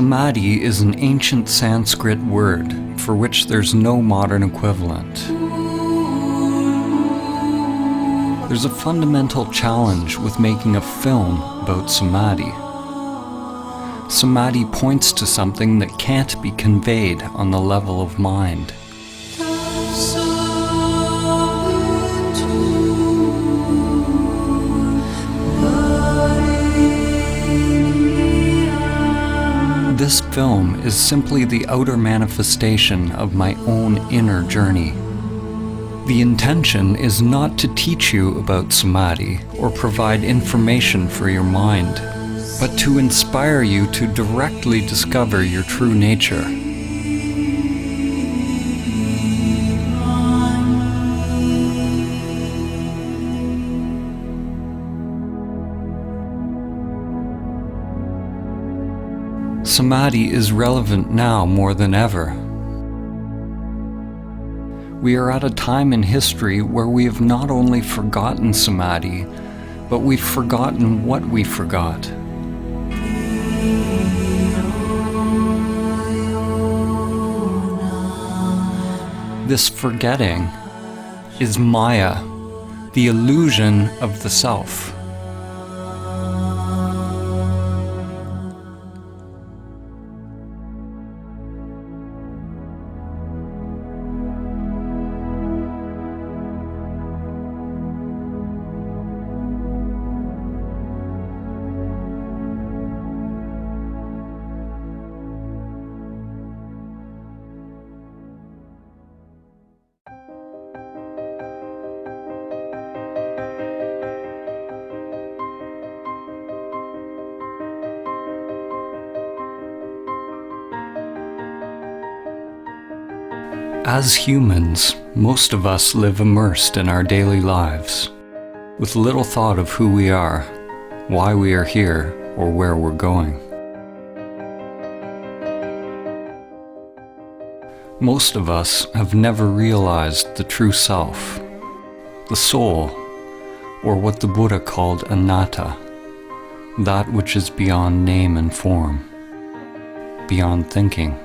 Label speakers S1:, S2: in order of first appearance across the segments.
S1: Samadhi is an ancient Sanskrit word for which there's no modern equivalent. There's a fundamental challenge with making a film about Samadhi. Samadhi points to something that can't be conveyed on the level of mind. This film is simply the outer manifestation of my own inner journey. The intention is not to teach you about Samadhi or provide information for your mind, but to inspire you to directly discover your true nature. Samadhi is relevant now more than ever. We are at a time in history where we have not only forgotten Samadhi, but we've forgotten what we forgot. This forgetting is Maya, the illusion of the self. As humans, most of us live immersed in our daily lives, with little thought of who we are, why we are here, or where we're going. Most of us have never realized the true self, the soul, or what the Buddha called anatta, that which is beyond name and form, beyond thinking.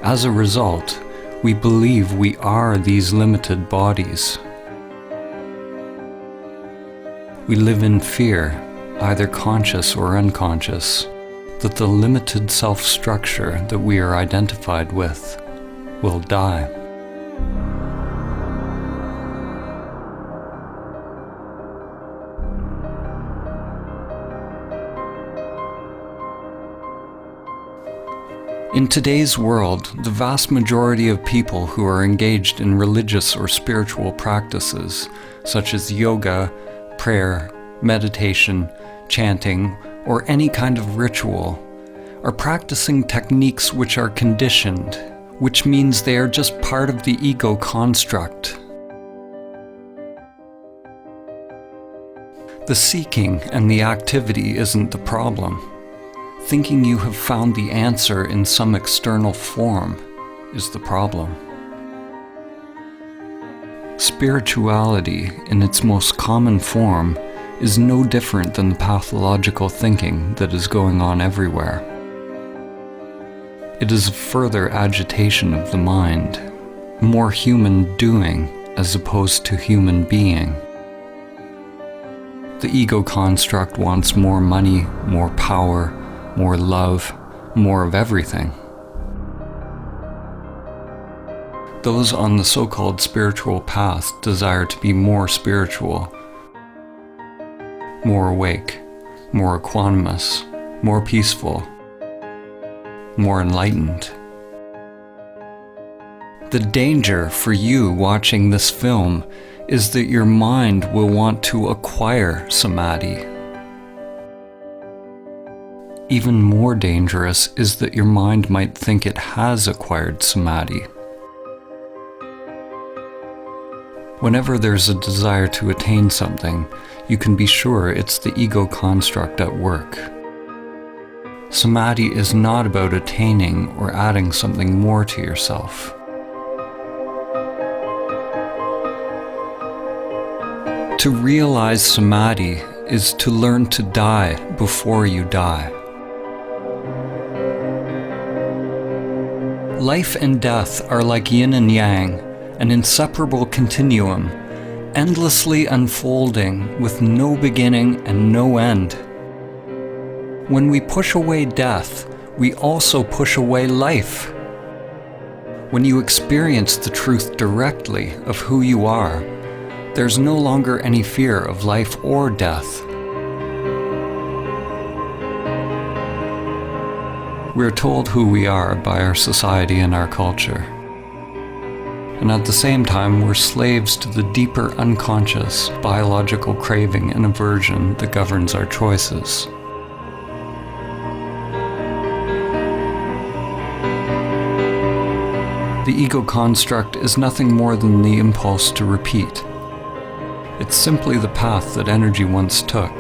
S1: As a result, we believe we are these limited bodies. We live in fear, either conscious or unconscious, that the limited self-structure that we are identified with will die. In today's world, the vast majority of people who are engaged in religious or spiritual practices, such as yoga, prayer, meditation, chanting, or any kind of ritual, are practicing techniques which are conditioned, which means they are just part of the ego construct. The seeking and the activity isn't the problem. Thinking you have found the answer in some external form is the problem. Spirituality, in its most common form, is no different than the pathological thinking that is going on everywhere. It is a further agitation of the mind, more human doing as opposed to human being. The ego construct wants more money, more power, more love, more of everything. Those on the so-called spiritual path desire to be more spiritual, more awake, more equanimous, more peaceful, more enlightened. The danger for you watching this film is that your mind will want to acquire Samadhi. Even more dangerous is that your mind might think it has acquired Samadhi. Whenever there's a desire to attain something, you can be sure it's the ego construct at work. Samadhi is not about attaining or adding something more to yourself. To realize Samadhi is to learn to die before you die. Life and death are like yin and yang, an inseparable continuum, endlessly unfolding with no beginning and no end. When we push away death, we also push away life. When you experience the truth directly of who you are, there's no longer any fear of life or death. We're told who we are by our society and our culture. And at the same time, we're slaves to the deeper unconscious biological craving and aversion that governs our choices. The ego construct is nothing more than the impulse to repeat. It's simply the path that energy once took,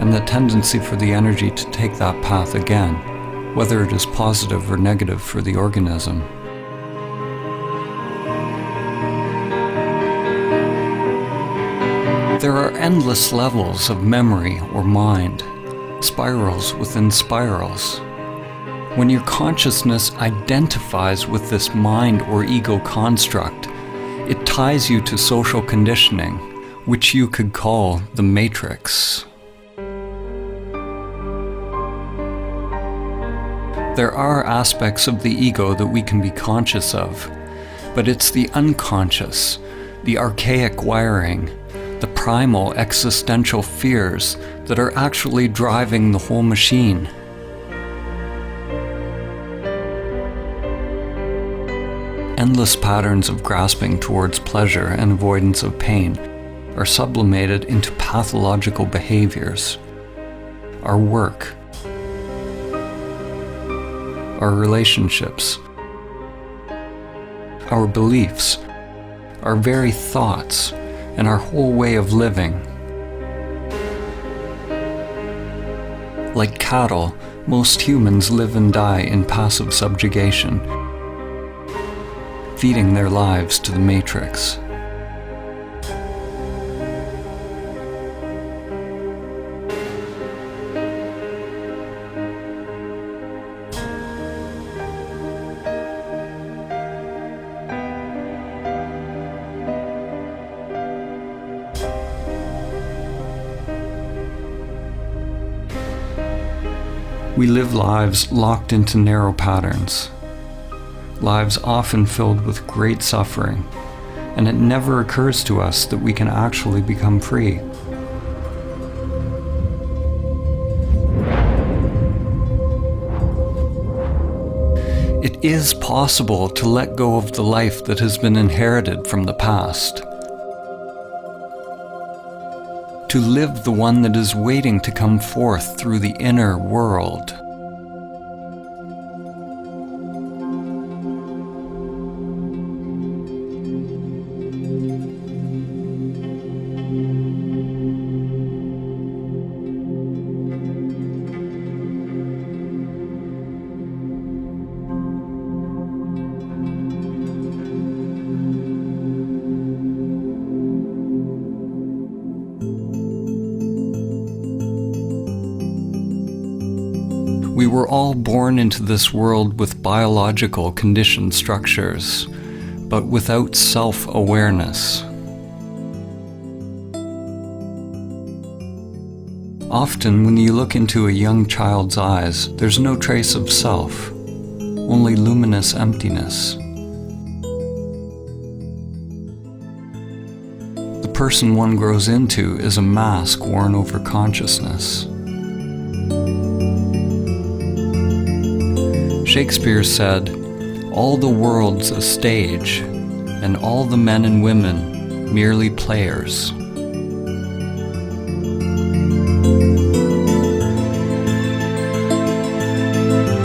S1: and the tendency for the energy to take that path again, whether it is positive or negative for the organism. There are endless levels of memory or mind, spirals within spirals. When your consciousness identifies with this mind or ego construct, it ties you to social conditioning, which you could call the matrix. There are aspects of the ego that we can be conscious of, but it's the unconscious, the archaic wiring, the primal existential fears that are actually driving the whole machine. Endless patterns of grasping towards pleasure and avoidance of pain are sublimated into pathological behaviors. Our work, our relationships, our beliefs, our very thoughts, and our whole way of living. Like cattle, most humans live and die in passive subjugation, feeding their lives to the matrix. We live lives locked into narrow patterns, lives often filled with great suffering, and it never occurs to us that we can actually become free. It is possible to let go of the life that has been inherited from the past, to live the one that is waiting to come forth through the inner world. We were all born into this world with biological conditioned structures, but without self-awareness. Often, when you look into a young child's eyes, there's no trace of self, only luminous emptiness. The person one grows into is a mask worn over consciousness. Shakespeare said, "All the world's a stage, and all the men and women merely players."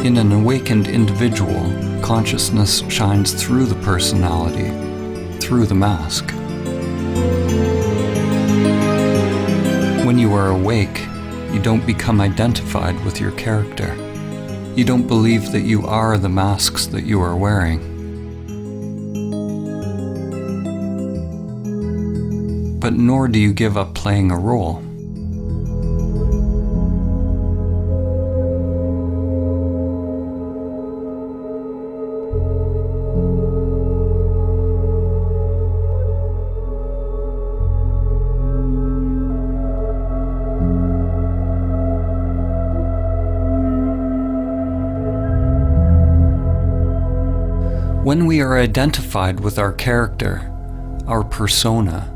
S1: In an awakened individual, consciousness shines through the personality, through the mask. When you are awake, you don't become identified with your character. You don't believe that you are the masks that you are wearing. But nor do you give up playing a role. When we are identified with our character, our persona,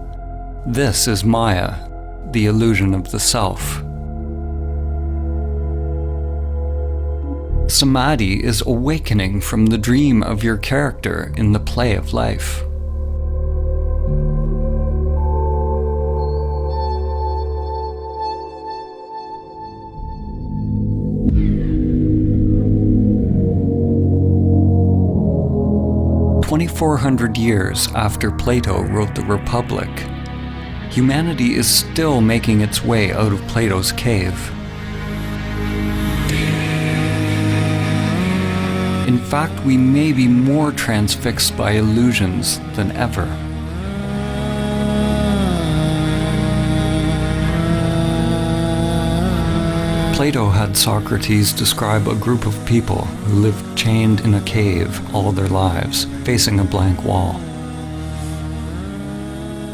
S1: this is Maya, the illusion of the self. Samadhi is awakening from the dream of your character in the play of life. "2,400 years after Plato wrote the Republic, humanity is still making its way out of Plato's cave. In fact, we may be more transfixed by illusions than ever. Plato had Socrates describe a group of people who lived chained in a cave all their lives, facing a blank wall.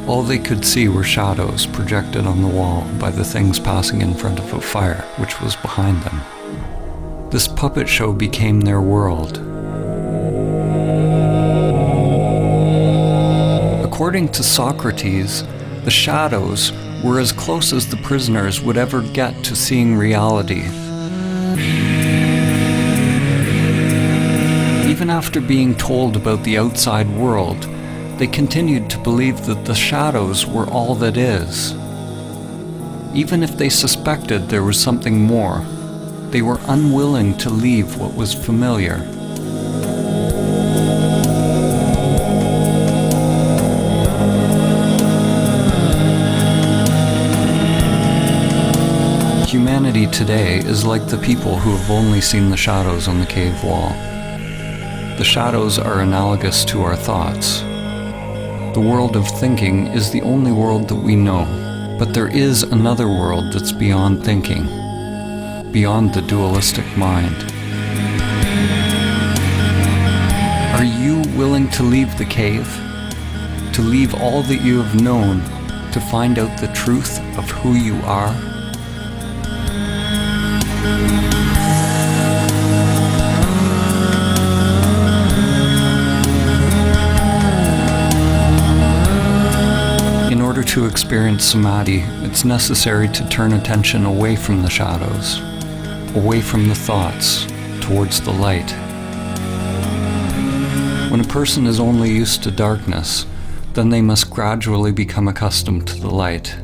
S1: All they could see were shadows projected on the wall by the things passing in front of a fire which was behind them. This puppet show became their world. According to Socrates, the shadows were as close as the prisoners would ever get to seeing reality. Even after being told about the outside world, they continued to believe that the shadows were all that is. Even if they suspected there was something more, they were unwilling to leave what was familiar. Humanity today is like the people who have only seen the shadows on the cave wall. The shadows are analogous to our thoughts. The world of thinking is the only world that we know, but there is another world that's beyond thinking, beyond the dualistic mind. Are you willing to leave the cave? To leave all that you have known, to find out the truth of who you are? In order to experience Samadhi, it's necessary to turn attention away from the shadows, away from the thoughts, towards the light. When a person is only used to darkness, then they must gradually become accustomed to the light.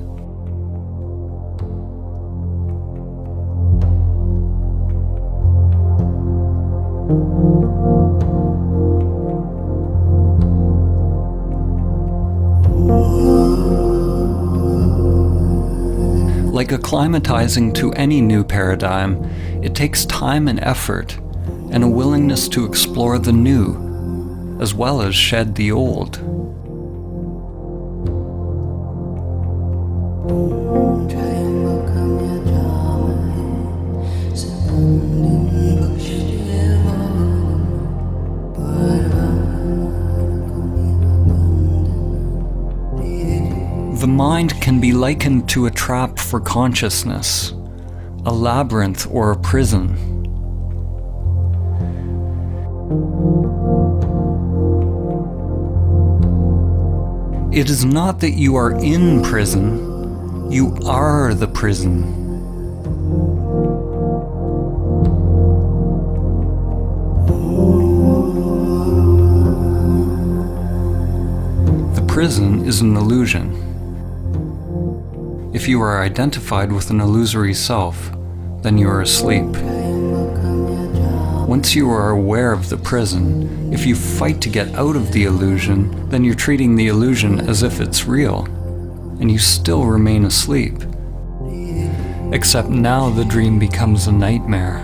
S1: Like acclimatizing to any new paradigm, it takes time and effort, and a willingness to explore the new, as well as shed the old. The mind can be likened to a trap for consciousness, a labyrinth or a prison. It is not that you are in prison, you are the prison. The prison is an illusion. If you are identified with an illusory self, then you are asleep. Once you are aware of the prison, if you fight to get out of the illusion, then you're treating the illusion as if it's real, and you still remain asleep. Except now the dream becomes a nightmare.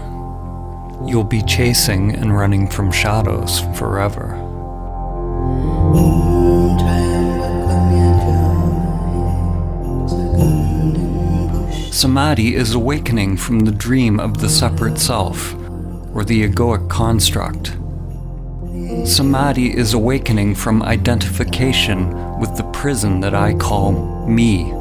S1: You'll be chasing and running from shadows forever. Samadhi is awakening from the dream of the separate self, or the egoic construct. Samadhi is awakening from identification with the prison that I call me.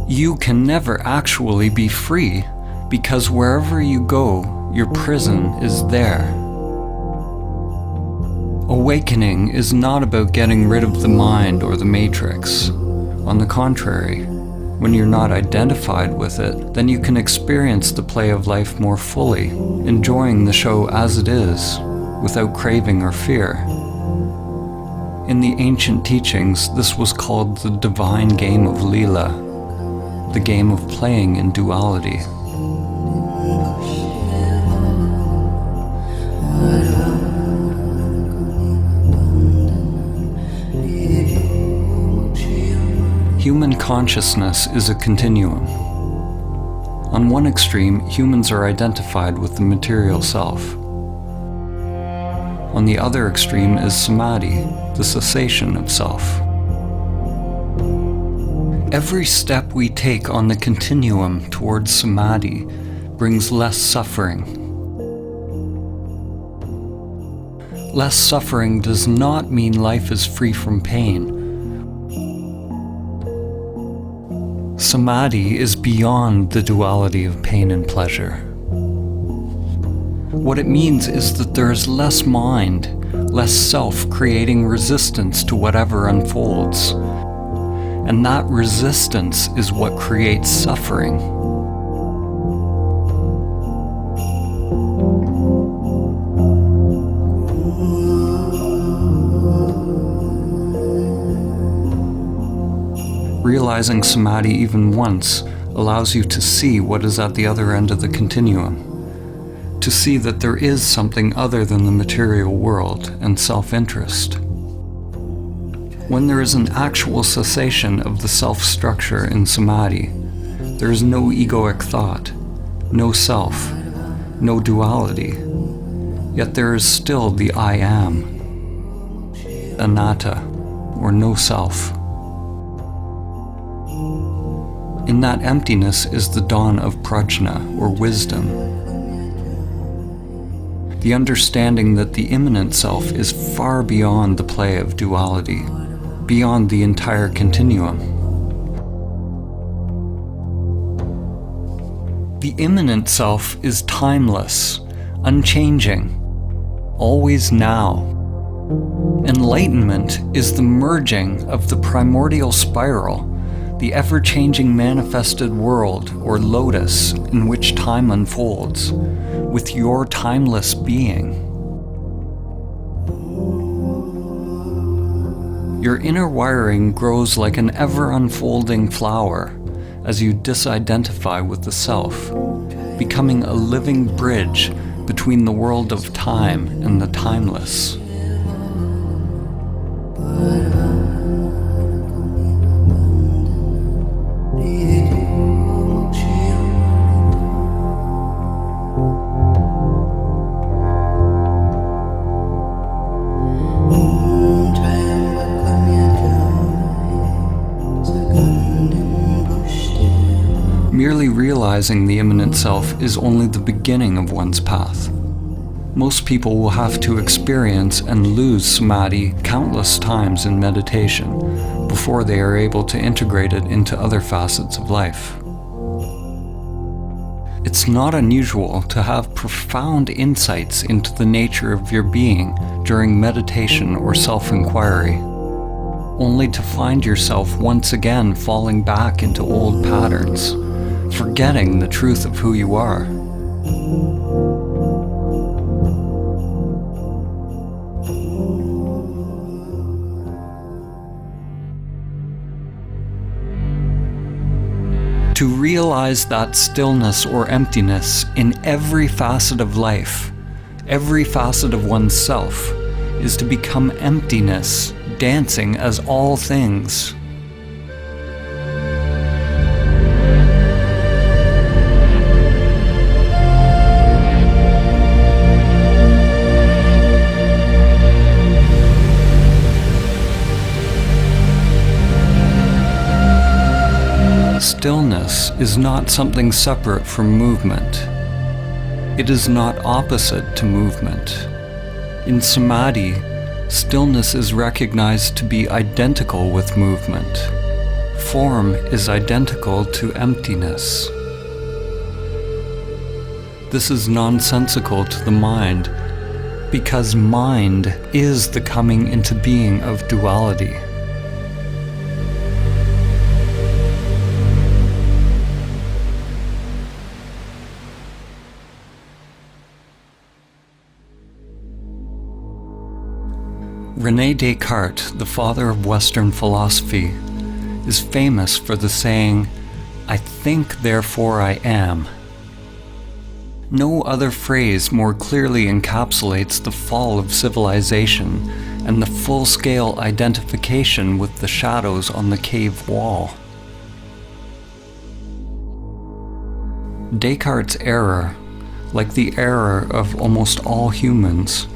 S1: You can never actually be free because wherever you go, your prison is there. Awakening is not about getting rid of the mind or the matrix. On the contrary, when you're not identified with it, then you can experience the play of life more fully, enjoying the show as it is, without craving or fear. In the ancient teachings, this was called the divine game of Lila, the game of playing in duality. Human consciousness is a continuum. On one extreme, humans are identified with the material self. On the other extreme is Samadhi, the cessation of self. Every step we take on the continuum towards Samadhi brings less suffering. Less suffering does not mean life is free from pain. Samadhi is beyond the duality of pain and pleasure. What it means is that there is less mind, less self creating resistance to whatever unfolds. And that resistance is what creates suffering. Realizing Samadhi even once allows you to see what is at the other end of the continuum, to see that there is something other than the material world and self-interest. When there is an actual cessation of the self-structure in Samadhi, there is no egoic thought, no self, no duality, yet there is still the I am, anatta, or no self. In that emptiness is the dawn of prajna, or wisdom. The understanding that the immanent self is far beyond the play of duality, beyond the entire continuum. The immanent self is timeless, unchanging, always now. Enlightenment is the merging of the primordial spiral, the ever-changing manifested world, or lotus, in which time unfolds, with your timeless being. Your inner wiring grows like an ever-unfolding flower as you disidentify with the self, becoming a living bridge between the world of time and the timeless. Merely realizing the immanent self is only the beginning of one's path. Most people will have to experience and lose Samadhi countless times in meditation before they are able to integrate it into other facets of life. It's not unusual to have profound insights into the nature of your being during meditation or self-inquiry, only to find yourself once again falling back into old patterns, forgetting the truth of who you are. To realize that stillness or emptiness in every facet of life, every facet of oneself, is to become emptiness, dancing as all things. Stillness is not something separate from movement. It is not opposite to movement. In Samadhi, stillness is recognized to be identical with movement. Form is identical to emptiness. This is nonsensical to the mind, because mind is the coming into being of duality. René Descartes, the father of Western philosophy, is famous for the saying, "I think, therefore I am." No other phrase more clearly encapsulates the fall of civilization and the full-scale identification with the shadows on the cave wall. Descartes' error, like the error of almost all humans,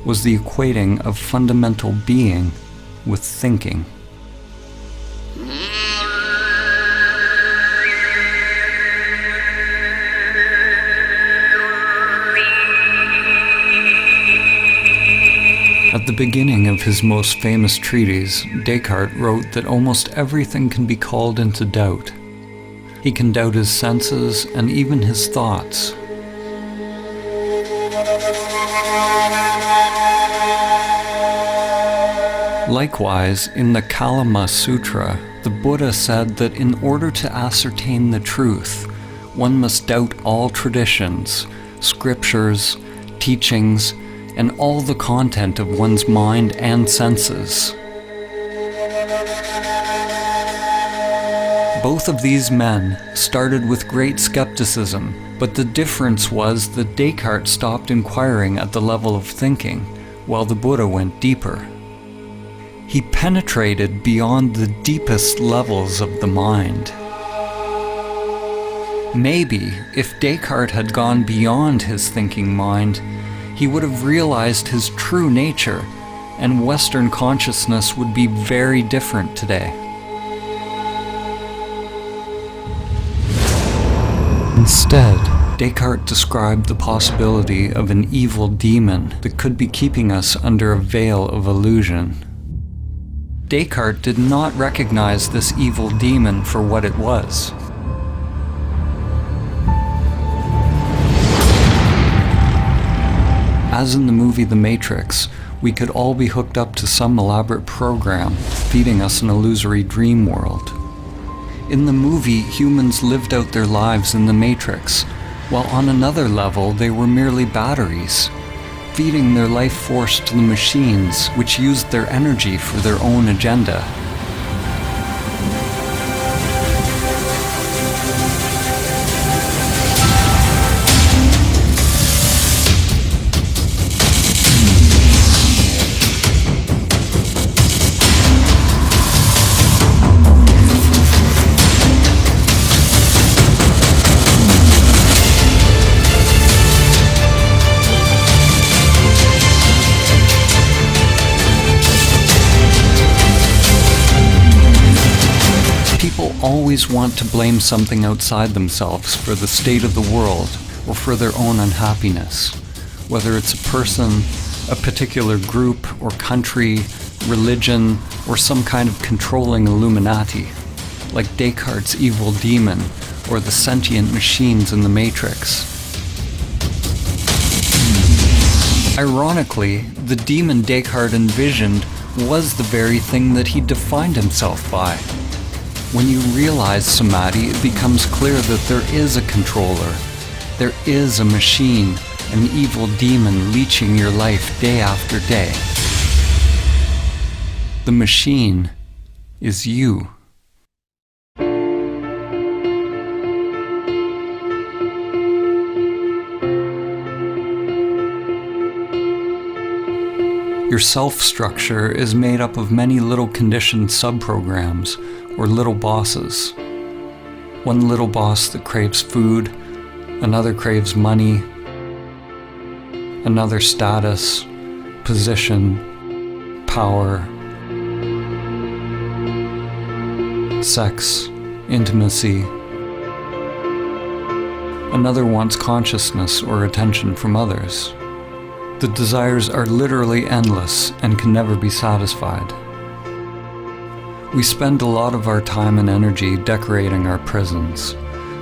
S1: was the equating of fundamental being with thinking. At the beginning of his most famous treatise, Descartes wrote that almost everything can be called into doubt. He can doubt his senses and even his thoughts. Likewise, in the Kalama Sutra, the Buddha said that in order to ascertain the truth, one must doubt all traditions, scriptures, teachings, and all the content of one's mind and senses. Both of these men started with great skepticism, but the difference was that Descartes stopped inquiring at the level of thinking, while the Buddha went deeper. He penetrated beyond the deepest levels of the mind. Maybe, if Descartes had gone beyond his thinking mind, he would have realized his true nature, and Western consciousness would be very different today. Instead, Descartes described the possibility of an evil demon that could be keeping us under a veil of illusion. Descartes did not recognize this evil demon for what it was. As in the movie The Matrix, we could all be hooked up to some elaborate program, feeding us an illusory dream world. In the movie, humans lived out their lives in the Matrix, while on another level they were merely batteries, feeding their life force to the machines, which used their energy for their own agenda. Always want to blame something outside themselves for the state of the world or for their own unhappiness, whether it's a person, a particular group or country, religion, or some kind of controlling Illuminati, like Descartes' evil demon or the sentient machines in the Matrix. Ironically, the demon Descartes envisioned was the very thing that he defined himself by. When you realize Samadhi, it becomes clear that there is a controller, there is a machine, an evil demon leeching your life day after day. The machine is you. Your self-structure is made up of many little conditioned sub-programs, or little bosses. One little boss that craves food, another craves money, another status, position, power, sex, intimacy. Another wants consciousness or attention from others. The desires are literally endless and can never be satisfied. We spend a lot of our time and energy decorating our prisons,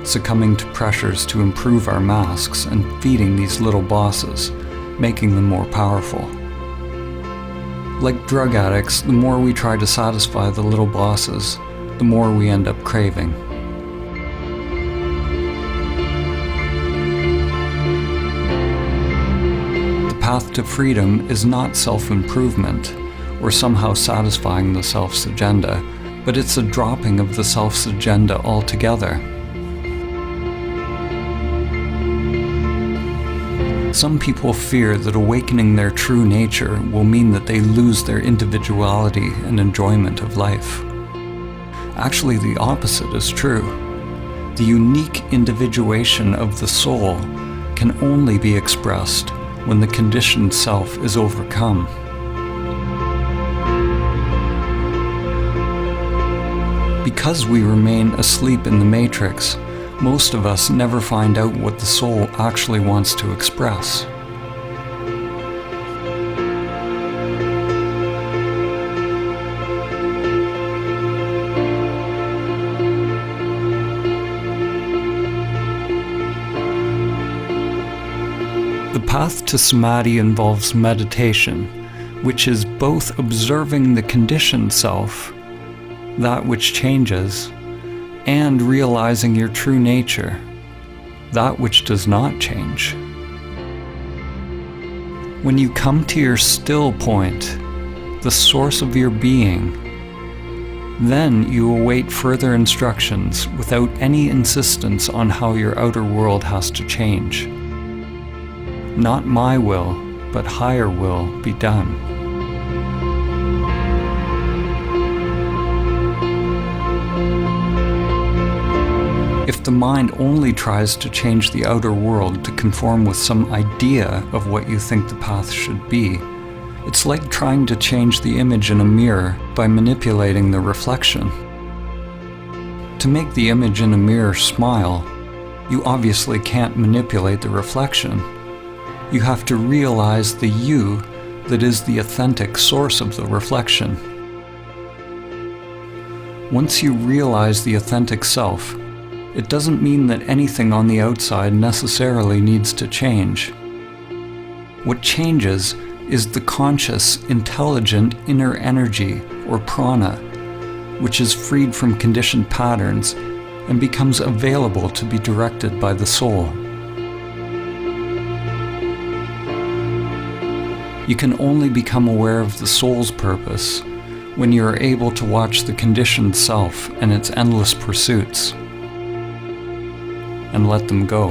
S1: succumbing to pressures to improve our masks and feeding these little bosses, making them more powerful. Like drug addicts, the more we try to satisfy the little bosses, the more we end up craving. The path to freedom is not self-improvement, or somehow satisfying the self's agenda, but it's a dropping of the self's agenda altogether. Some people fear that awakening their true nature will mean that they lose their individuality and enjoyment of life. Actually, the opposite is true. The unique individuation of the soul can only be expressed when the conditioned self is overcome. Because we remain asleep in the matrix, most of us never find out what the soul actually wants to express. The path to Samadhi involves meditation, which is both observing the conditioned self, that which changes, and realizing your true nature, that which does not change. When you come to your still point, the source of your being, then you await further instructions without any insistence on how your outer world has to change. Not my will, but higher will be done. If the mind only tries to change the outer world to conform with some idea of what you think the path should be, it's like trying to change the image in a mirror by manipulating the reflection. To make the image in a mirror smile, you obviously can't manipulate the reflection. You have to realize the you that is the authentic source of the reflection. Once you realize the authentic self, it doesn't mean that anything on the outside necessarily needs to change. What changes is the conscious, intelligent inner energy, or prana, which is freed from conditioned patterns and becomes available to be directed by the soul. You can only become aware of the soul's purpose when you are able to watch the conditioned self and its endless pursuits, and let them go.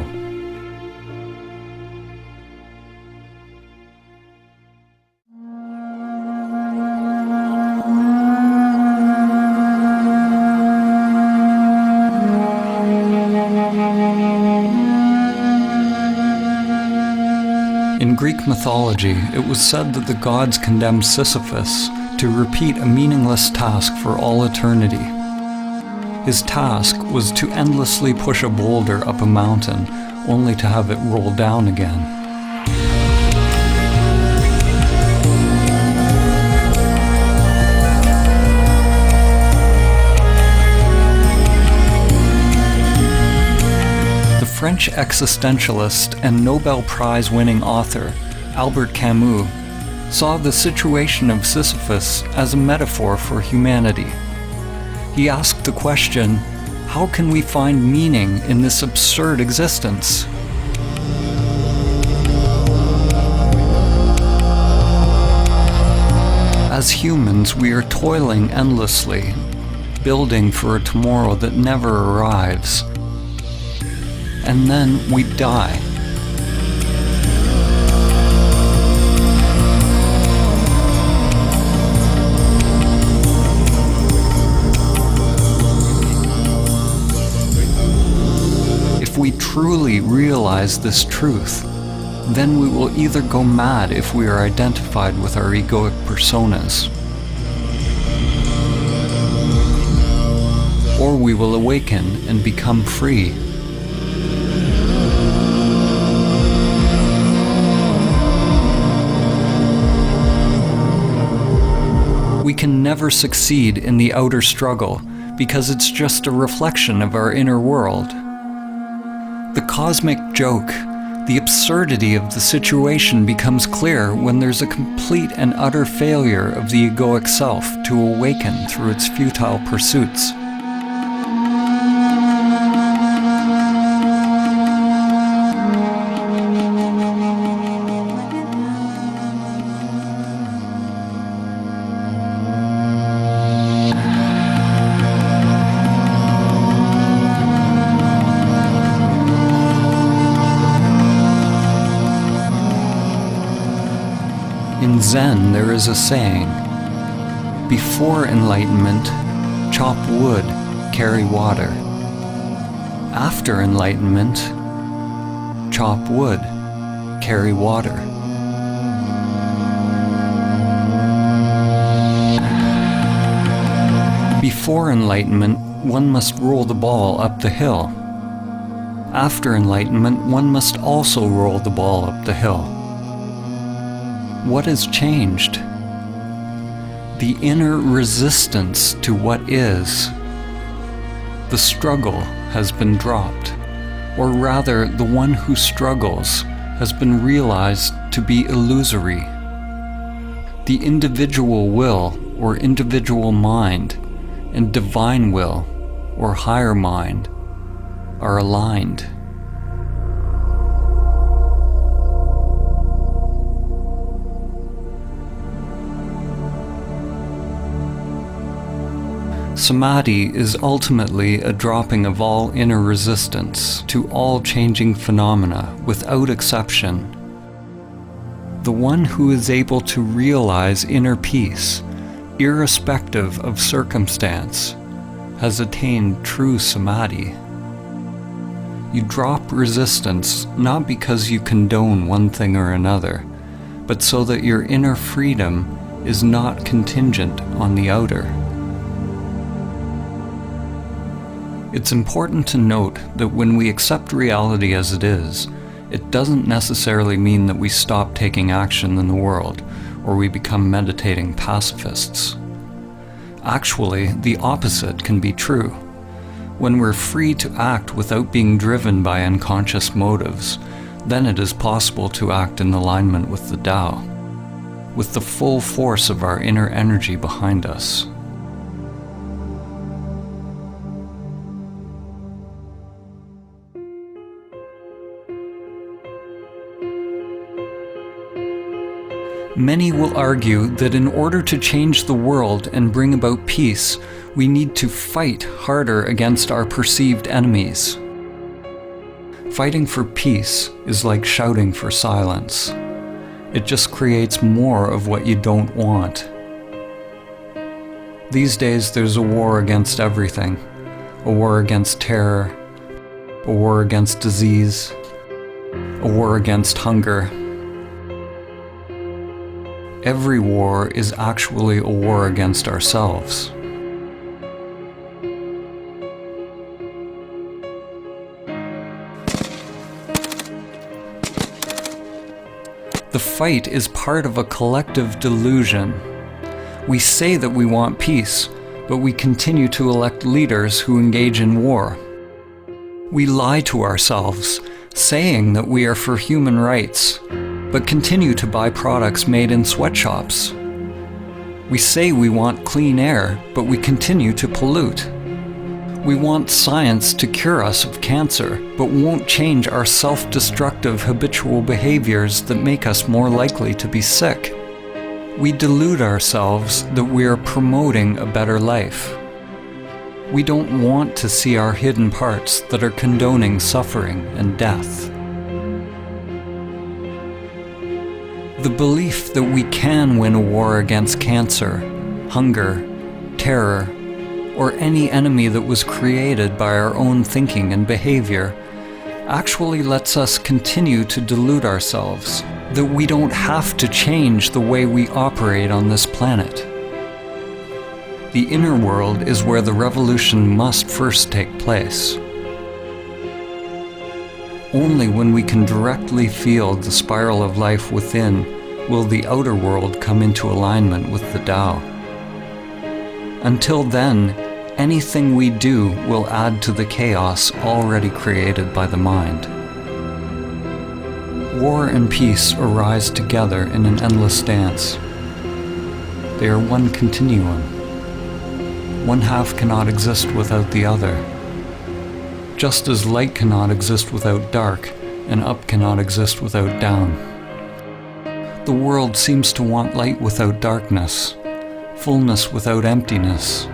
S1: In Greek mythology, it was said that the gods condemned Sisyphus to repeat a meaningless task for all eternity. His task was to endlessly push a boulder up a mountain, only to have it roll down again. The French existentialist and Nobel Prize-winning author, Albert Camus, saw the situation of Sisyphus as a metaphor for humanity. He asked the question, how can we find meaning in this absurd existence? As humans, we are toiling endlessly, building for a tomorrow that never arrives. And then we die. If we truly realize this truth, then we will either go mad if we are identified with our egoic personas, or we will awaken and become free. We can never succeed in the outer struggle because it's just a reflection of our inner world. The cosmic joke, the absurdity of the situation becomes clear when there's a complete and utter failure of the egoic self to awaken through its futile pursuits. In Zen, there is a saying, before enlightenment, chop wood, carry water. After enlightenment, chop wood, carry water. Before enlightenment, one must roll the ball up the hill. After enlightenment, one must also roll the ball up the hill. What has changed? The inner resistance to what is. The struggle has been dropped, or rather, the one who struggles has been realized to be illusory. The individual will, or individual mind, and divine will, or higher mind, are aligned. Samadhi is ultimately a dropping of all inner resistance to all changing phenomena without exception. The one who is able to realize inner peace, irrespective of circumstance, has attained true Samadhi. You drop resistance not because you condone one thing or another, but so that your inner freedom is not contingent on the outer. It's important to note that when we accept reality as it is, it doesn't necessarily mean that we stop taking action in the world, or we become meditating pacifists. Actually, the opposite can be true. When we're free to act without being driven by unconscious motives, then it is possible to act in alignment with the Tao, with the full force of our inner energy behind us. Many will argue that in order to change the world and bring about peace, we need to fight harder against our perceived enemies. Fighting for peace is like shouting for silence. It just creates more of what you don't want. These days there's a war against everything. A war against terror, a war against disease, a war against hunger. Every war is actually a war against ourselves. The fight is part of a collective delusion. We say that we want peace, but we continue to elect leaders who engage in war. We lie to ourselves, saying that we are for human rights, but continue to buy products made in sweatshops. We say we want clean air, but we continue to pollute. We want science to cure us of cancer, but won't change our self-destructive habitual behaviors that make us more likely to be sick. We delude ourselves that we are promoting a better life. We don't want to see our hidden parts that are condoning suffering and death. The belief that we can win a war against cancer, hunger, terror, or any enemy that was created by our own thinking and behavior actually lets us continue to delude ourselves that we don't have to change the way we operate on this planet. The inner world is where the revolution must first take place. Only when we can directly feel the spiral of life within will the outer world come into alignment with the Tao. Until then, Anything we do will add to the chaos already created by the mind. War and peace arise together in an endless dance. They are one continuum. One half cannot exist without the other. Just as light cannot exist without dark, and up cannot exist without down. The world seems to want light without darkness, fullness without emptiness,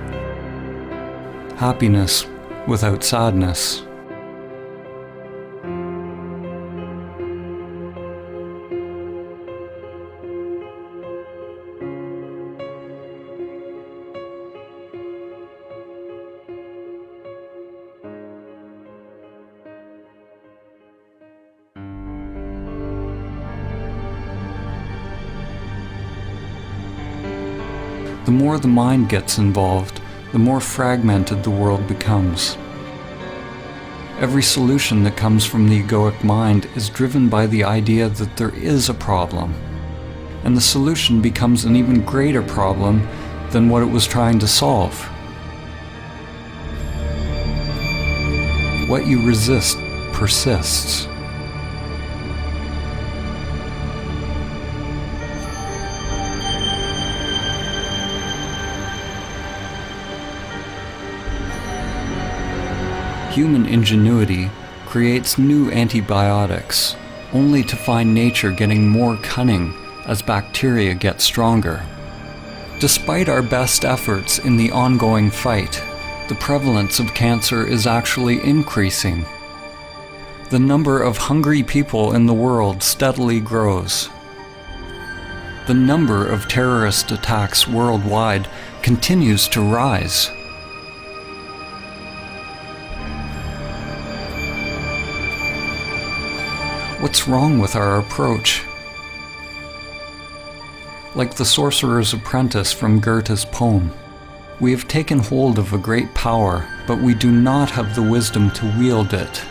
S1: happiness without sadness. The more the mind gets involved, the more fragmented the world becomes. Every solution that comes from the egoic mind is driven by the idea that there is a problem, and the solution becomes an even greater problem than what it was trying to solve. What you resist persists. Human ingenuity creates new antibiotics, only to find nature getting more cunning as bacteria get stronger. Despite our best efforts in the ongoing fight, the prevalence of cancer is actually increasing. The number of hungry people in the world steadily grows. The number of terrorist attacks worldwide continues to rise. What's wrong with our approach? Like the sorcerer's apprentice from Goethe's poem, we have taken hold of a great power, but we do not have the wisdom to wield it.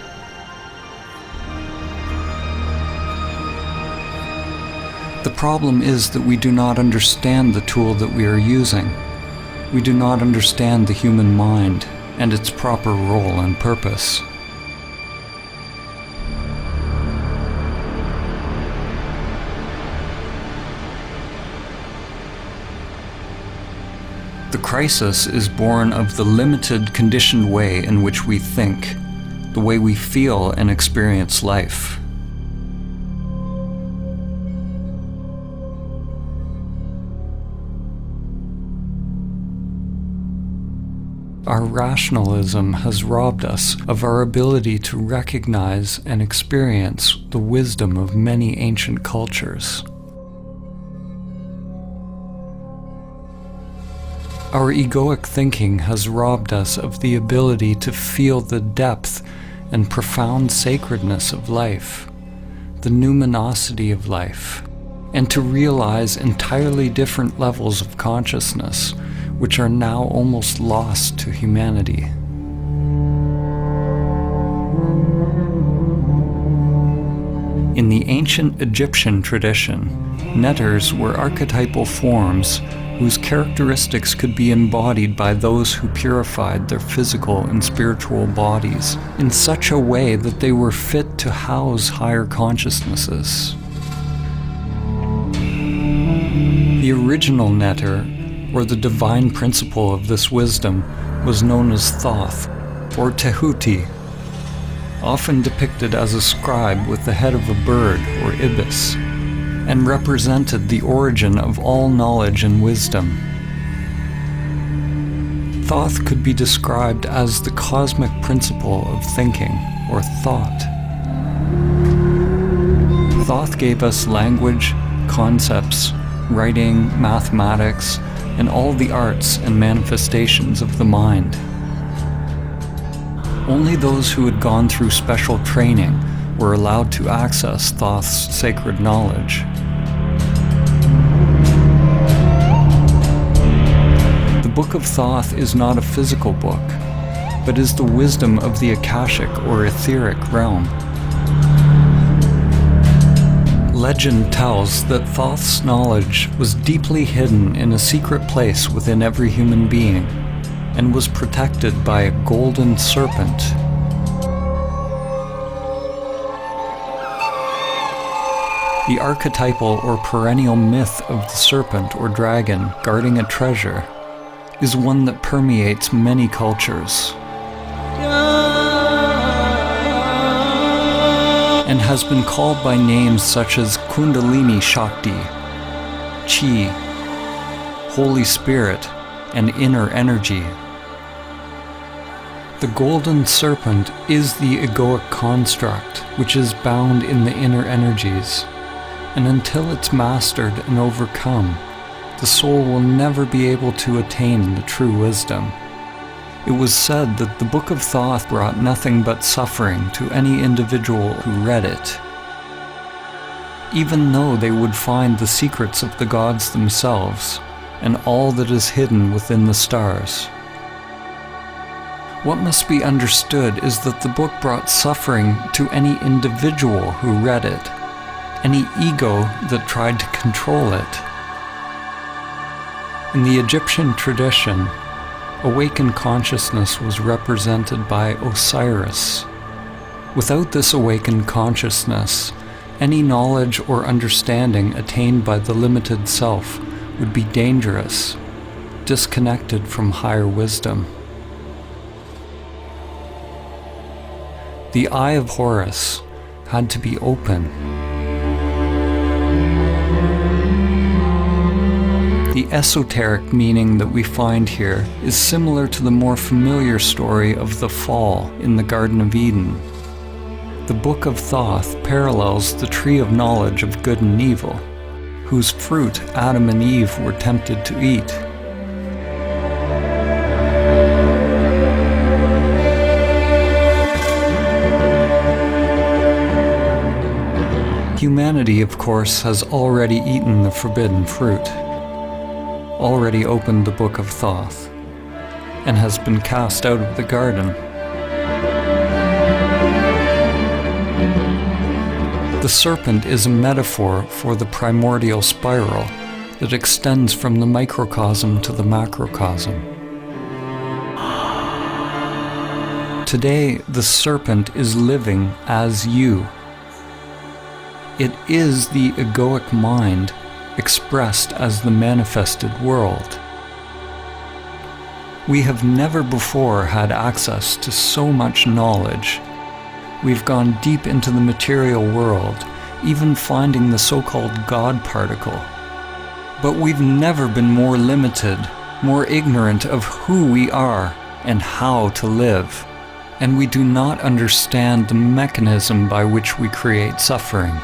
S1: The problem is that we do not understand the tool that we are using. We do not understand the human mind and its proper role and purpose. The crisis is born of the limited, conditioned way in which we think, the way we feel and experience life. Our rationalism has robbed us of our ability to recognize and experience the wisdom of many ancient cultures. Our egoic thinking has robbed us of the ability to feel the depth and profound sacredness of life, the numinosity of life, and to realize entirely different levels of consciousness, which are now almost lost to humanity. In the ancient Egyptian tradition, netters were archetypal forms whose characteristics could be embodied by those who purified their physical and spiritual bodies in such a way that they were fit to house higher consciousnesses. The original netter, or the divine principle of this wisdom, was known as Thoth, or Tehuti, often depicted as a scribe with the head of a bird, or ibis, and represented the origin of all knowledge and wisdom. Thoth could be described as the cosmic principle of thinking, or thought. Thoth gave us language, concepts, writing, mathematics, and all the arts and manifestations of the mind. Only those who had gone through special training were allowed to access Thoth's sacred knowledge. The Book of Thoth is not a physical book, but is the wisdom of the Akashic or etheric realm. Legend tells that Thoth's knowledge was deeply hidden in a secret place within every human being, and was protected by a golden serpent. The archetypal or perennial myth of the serpent or dragon guarding a treasure is one that permeates many cultures and has been called by names such as Kundalini Shakti, Chi, Holy Spirit, and inner energy. The golden serpent is the egoic construct, which is bound in the inner energies, and until it's mastered and overcome, the soul will never be able to attain the true wisdom. It was said that the Book of Thoth brought nothing but suffering to any individual who read it, even though they would find the secrets of the gods themselves and all that is hidden within the stars. What must be understood is that the book brought suffering to any individual who read it, any ego that tried to control it. In the Egyptian tradition, awakened consciousness was represented by Osiris. Without this awakened consciousness, any knowledge or understanding attained by the limited self would be dangerous, disconnected from higher wisdom. The eye of Horus had to be open. The esoteric meaning that we find here is similar to the more familiar story of the fall in the Garden of Eden. The Book of Thoth parallels the tree of knowledge of good and evil, whose fruit Adam and Eve were tempted to eat. Humanity, of course, has already eaten the forbidden fruit, already opened the Book of Thoth, and has been cast out of the garden. The serpent is a metaphor for the primordial spiral that extends from the microcosm to the macrocosm. Today, the serpent is living as you. It is the egoic mind expressed as the manifested world. We have never before had access to so much knowledge. We've gone deep into the material world, even finding the so-called God particle. But we've never been more limited, more ignorant of who we are and how to live. And we do not understand the mechanism by which we create suffering.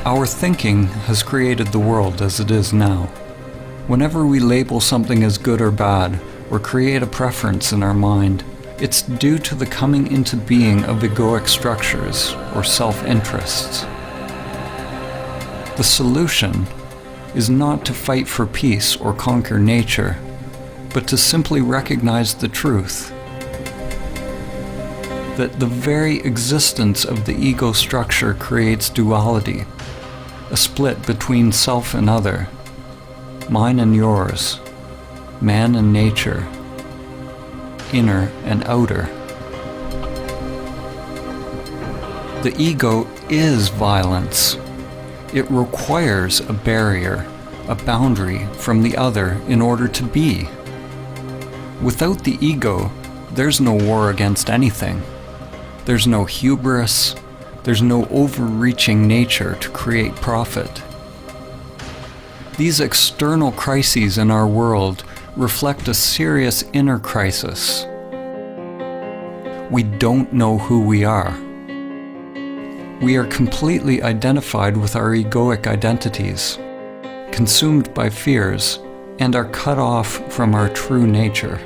S1: Our thinking has created the world as it is now. Whenever we label something as good or bad, or create a preference in our mind, it's due to the coming into being of egoic structures or self-interests. The solution is not to fight for peace or conquer nature, but to simply recognize the truth that the very existence of the ego structure creates duality, a split between self and other, mine and yours, man and nature, inner and outer. The ego is violence. It requires a barrier, a boundary from the other in order to be. Without the ego, there's no war against anything. There's no hubris. There's no overreaching nature to create profit. These external crises in our world reflect a serious inner crisis. We don't know who we are. We are completely identified with our egoic identities, consumed by fears, and are cut off from our true nature.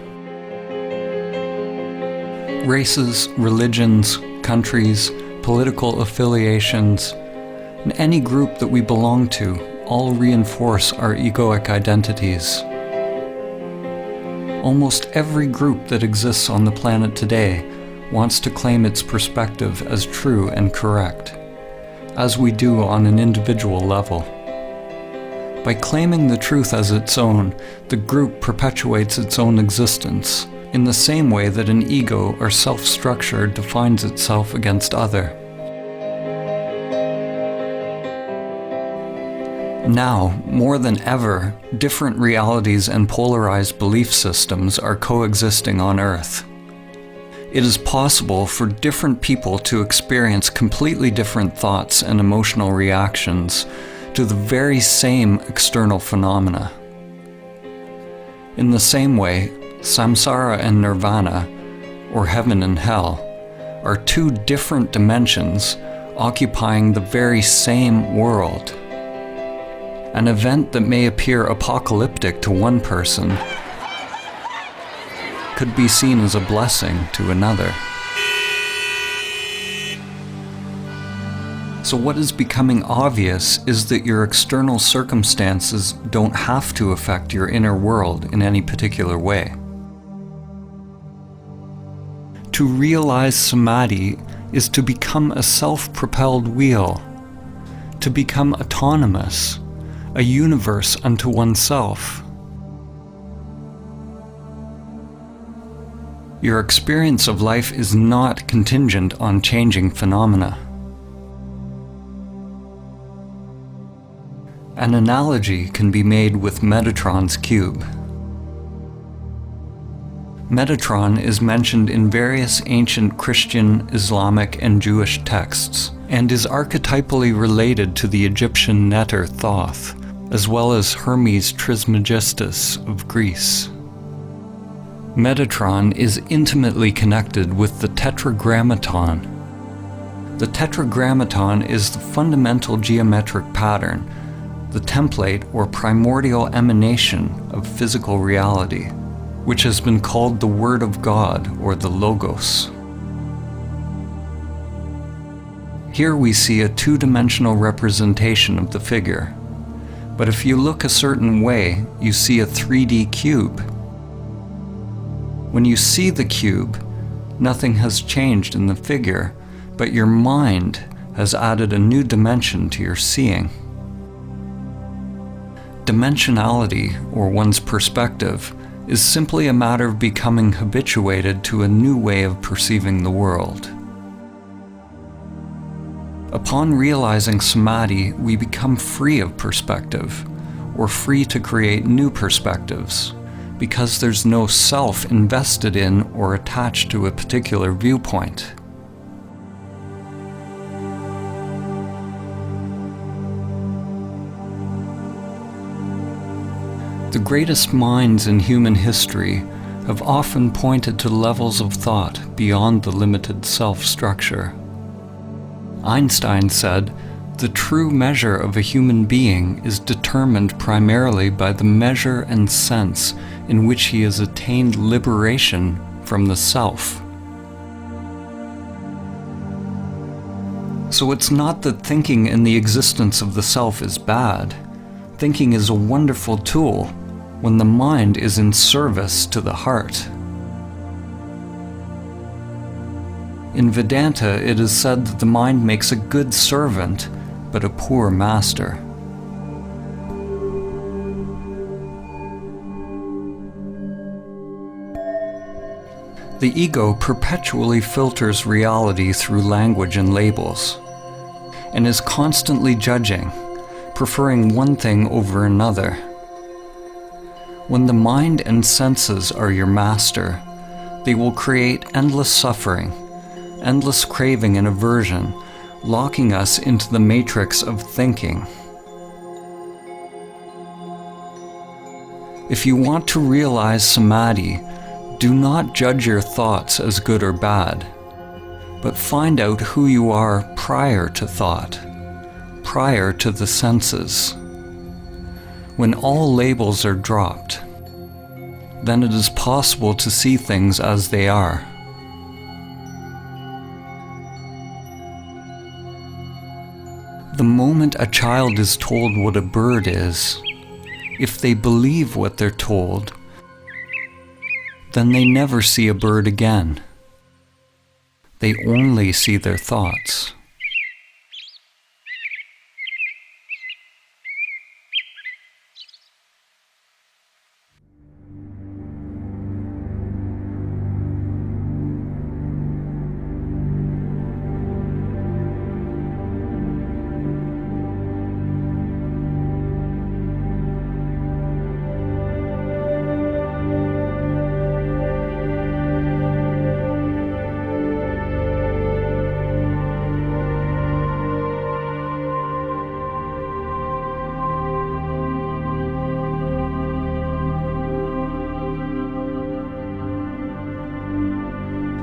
S1: Races, religions, countries, political affiliations, and any group that we belong to all reinforce our egoic identities. Almost every group that exists on the planet today wants to claim its perspective as true and correct, as we do on an individual level. By claiming the truth as its own, the group perpetuates its own existence, in the same way that an ego or self-structure defines itself against other. Now, more than ever, different realities and polarized belief systems are coexisting on Earth. It is possible for different people to experience completely different thoughts and emotional reactions to the very same external phenomena. In the same way, samsara and nirvana, or heaven and hell, are two different dimensions occupying the very same world. An event that may appear apocalyptic to one person could be seen as a blessing to another. So what is becoming obvious is that your external circumstances don't have to affect your inner world in any particular way. To realize Samadhi is to become a self-propelled wheel, to become autonomous, a universe unto oneself. Your experience of life is not contingent on changing phenomena. An analogy can be made with Metatron's cube. Metatron is mentioned in various ancient Christian, Islamic, and Jewish texts, and is archetypally related to the Egyptian Neter Thoth, as well as Hermes Trismegistus of Greece. Metatron is intimately connected with the Tetragrammaton. The Tetragrammaton is the fundamental geometric pattern, the template or primordial emanation of physical reality, which has been called the Word of God or the Logos. Here we see a two-dimensional representation of the figure, but if you look a certain way, you see a 3D cube. When you see the cube, nothing has changed in the figure, but your mind has added a new dimension to your seeing. Dimensionality, or one's perspective, is simply a matter of becoming habituated to a new way of perceiving the world. Upon realizing Samadhi, we become free of perspective, or free to create new perspectives, because there's no self invested in or attached to a particular viewpoint. The greatest minds in human history have often pointed to levels of thought beyond the limited self-structure. Einstein said, "The true measure of a human being is determined primarily by the measure and sense in which he has attained liberation from the self." So it's not that thinking in the existence of the self is bad. Thinking is a wonderful tool when the mind is in service to the heart. In Vedanta, it is said that the mind makes a good servant, but a poor master. The ego perpetually filters reality through language and labels, and is constantly judging, preferring one thing over another. When the mind and senses are your master, they will create endless suffering, endless craving and aversion, locking us into the matrix of thinking. If you want to realize Samadhi, do not judge your thoughts as good or bad, but find out who you are prior to thought, prior to the senses. When all labels are dropped, then it is possible to see things as they are. The moment a child is told what a bird is, if they believe what they're told, then they never see a bird again. They only see their thoughts.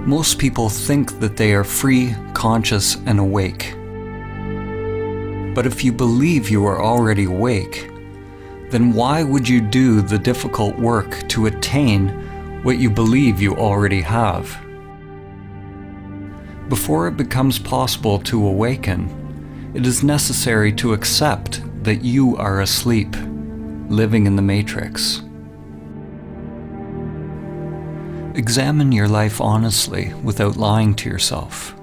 S1: Most people think that they are free, conscious, and awake. But if you believe you are already awake, then why would you do the difficult work to attain what you believe you already have? Before it becomes possible to awaken, it is necessary to accept that you are asleep, living in the matrix. Examine your life honestly without lying to yourself.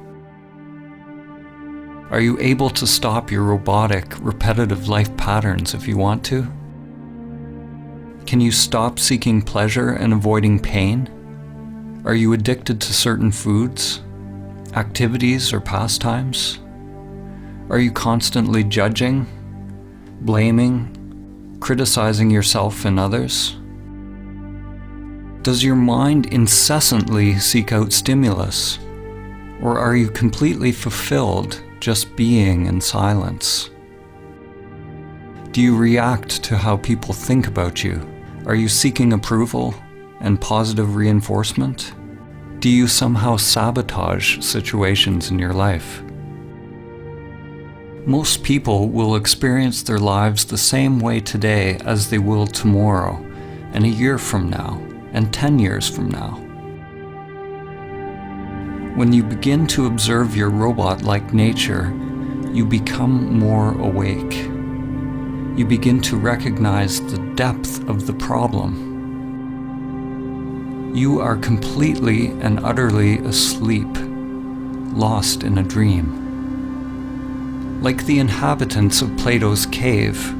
S1: Are you able to stop your robotic, repetitive life patterns if you want to? Can you stop seeking pleasure and avoiding pain? Are you addicted to certain foods, activities, or pastimes? Are you constantly judging, blaming, criticizing yourself and others? Does your mind incessantly seek out stimulus, or are you completely fulfilled just being in silence? Do you react to how people think about you? Are you seeking approval and positive reinforcement? Do you somehow sabotage situations in your life? Most people will experience their lives the same way today as they will tomorrow, and a year from now, and 10 years from now. When you begin to observe your robot-like nature, you become more awake. You begin to recognize the depth of the problem. You are completely and utterly asleep, lost in a dream. Like the inhabitants of Plato's cave,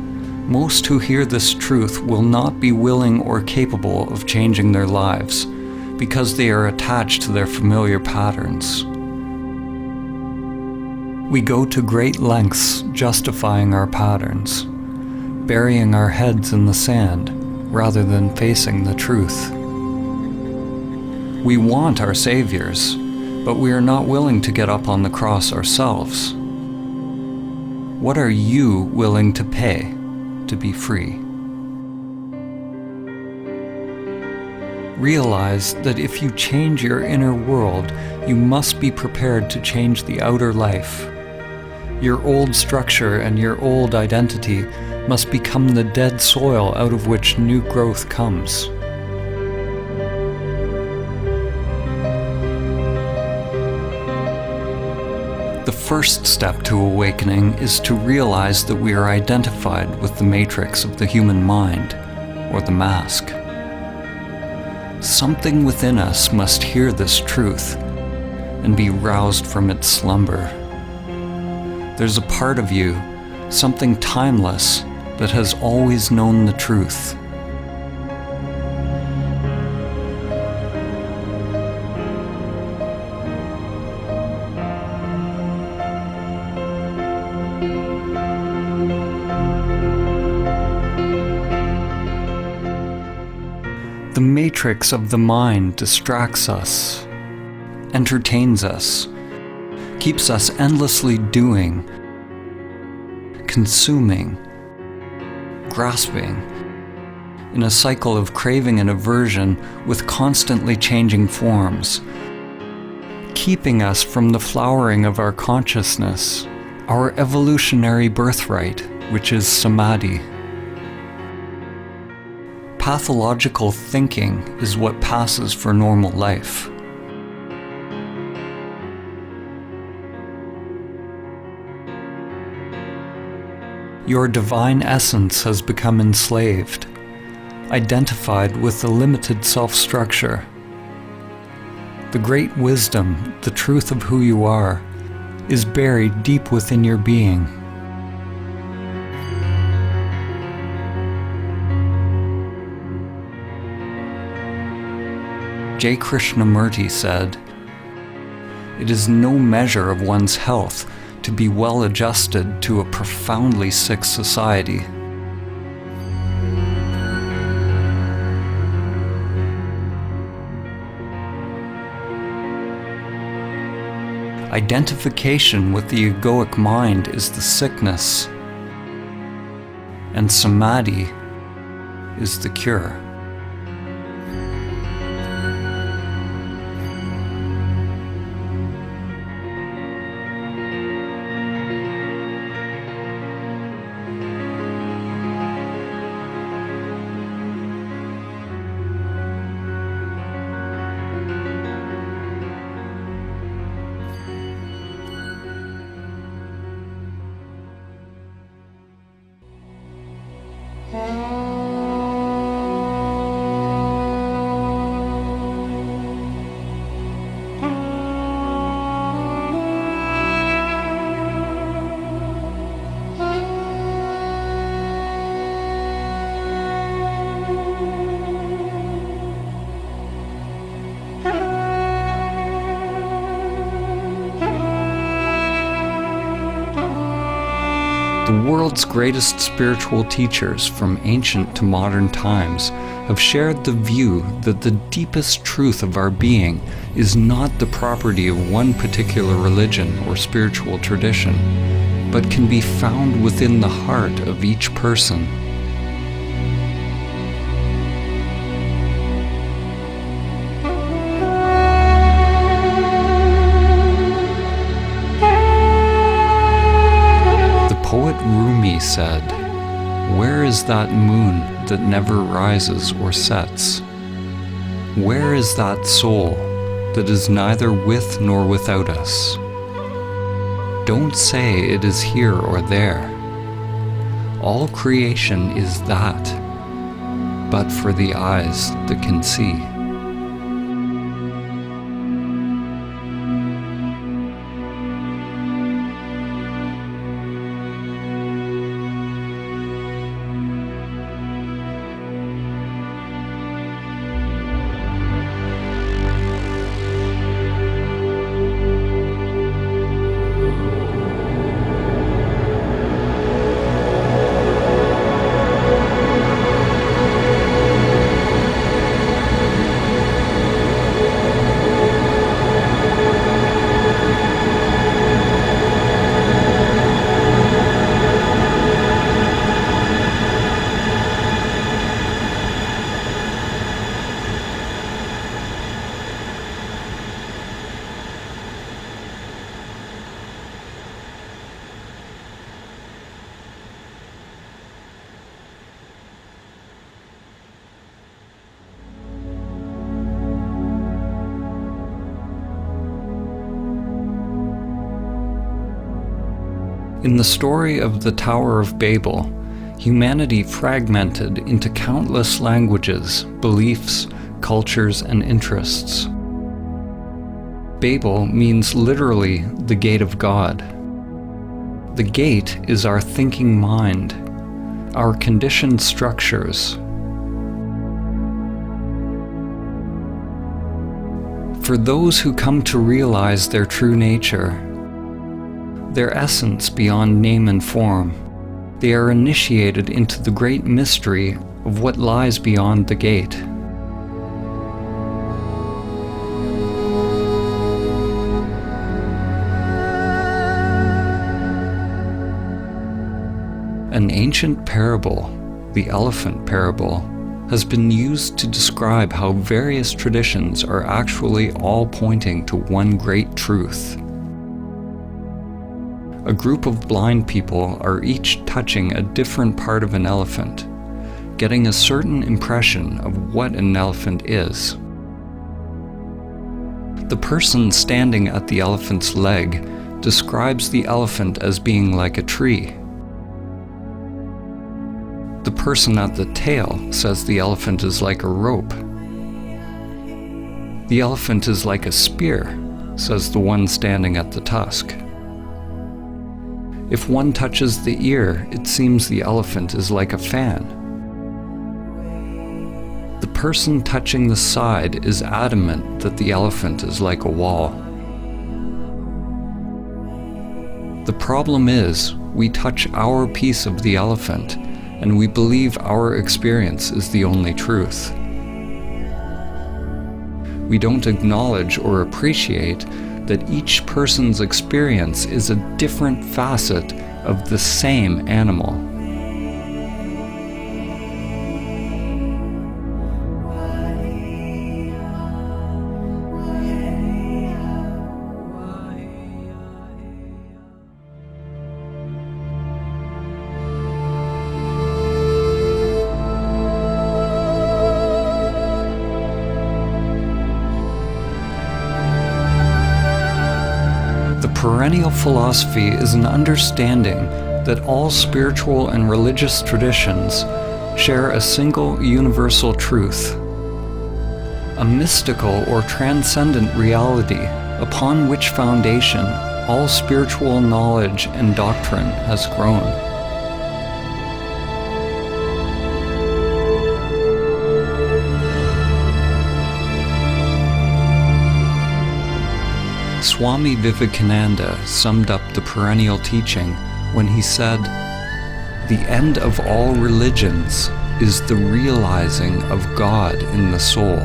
S1: most who hear this truth will not be willing or capable of changing their lives because they are attached to their familiar patterns. We go to great lengths justifying our patterns, burying our heads in the sand rather than facing the truth. We want our saviors, but we are not willing to get up on the cross ourselves. What are you willing to pay to be free? Realize that if you change your inner world, you must be prepared to change the outer life. Your old structure and your old identity must become the dead soil out of which new growth comes. The first step to awakening is to realize that we are identified with the matrix of the human mind, or the mask. Something within us must hear this truth and be roused from its slumber. There's a part of you, something timeless, that has always known the truth. The matrix of the mind distracts us, entertains us, keeps us endlessly doing, consuming, grasping, in a cycle of craving and aversion with constantly changing forms, keeping us from the flowering of our consciousness, our evolutionary birthright, which is Samadhi. Pathological thinking is what passes for normal life. Your divine essence has become enslaved, identified with the limited self-structure. The great wisdom, the truth of who you are, is buried deep within your being. J. Krishnamurti said, "It is no measure of one's health to be well adjusted to a profoundly sick society." Identification with the egoic mind is the sickness, and Samadhi is the cure. The world's greatest spiritual teachers from ancient to modern times have shared the view that the deepest truth of our being is not the property of one particular religion or spiritual tradition, but can be found within the heart of each person. Poet Rumi said, "Where is that moon that never rises or sets? Where is that soul that is neither with nor without us? Don't say it is here or there. All creation is that, but for the eyes that can see." In the story of the Tower of Babel, humanity fragmented into countless languages, beliefs, cultures, and interests. Babel means literally the gate of God. The gate is our thinking mind, our conditioned structures. For those who come to realize their true nature, their essence beyond name and form, they are initiated into the great mystery of what lies beyond the gate. An ancient parable, the elephant parable, has been used to describe how various traditions are actually all pointing to one great truth. A group of blind people are each touching a different part of an elephant, getting a certain impression of what an elephant is. The person standing at the elephant's leg describes the elephant as being like a tree. The person at the tail says the elephant is like a rope. The elephant is like a spear, says the one standing at the tusk. If one touches the ear, it seems the elephant is like a fan. The person touching the side is adamant that the elephant is like a wall. The problem is, we touch our piece of the elephant, and we believe our experience is the only truth. We don't acknowledge or appreciate that each person's experience is a different facet of the same animal. Perennial philosophy is an understanding that all spiritual and religious traditions share a single universal truth, a mystical or transcendent reality upon which foundation all spiritual knowledge and doctrine has grown. Swami Vivekananda summed up the perennial teaching when he said, "The end of all religions is the realizing of God in the soul.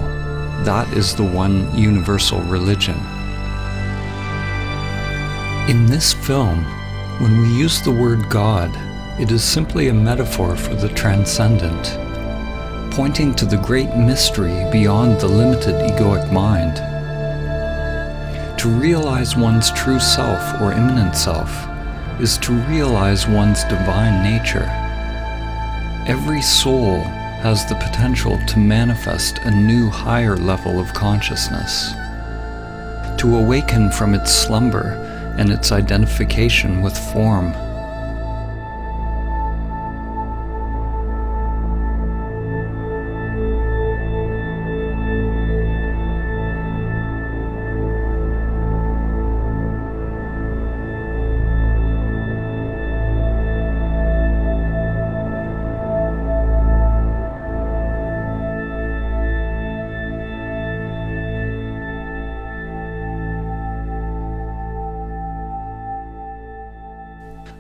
S1: That is the one universal religion." In this film, when we use the word God, it is simply a metaphor for the transcendent, pointing to the great mystery beyond the limited egoic mind. To realize one's true self or immanent self is to realize one's divine nature. Every soul has the potential to manifest a new higher level of consciousness, to awaken from its slumber and its identification with form.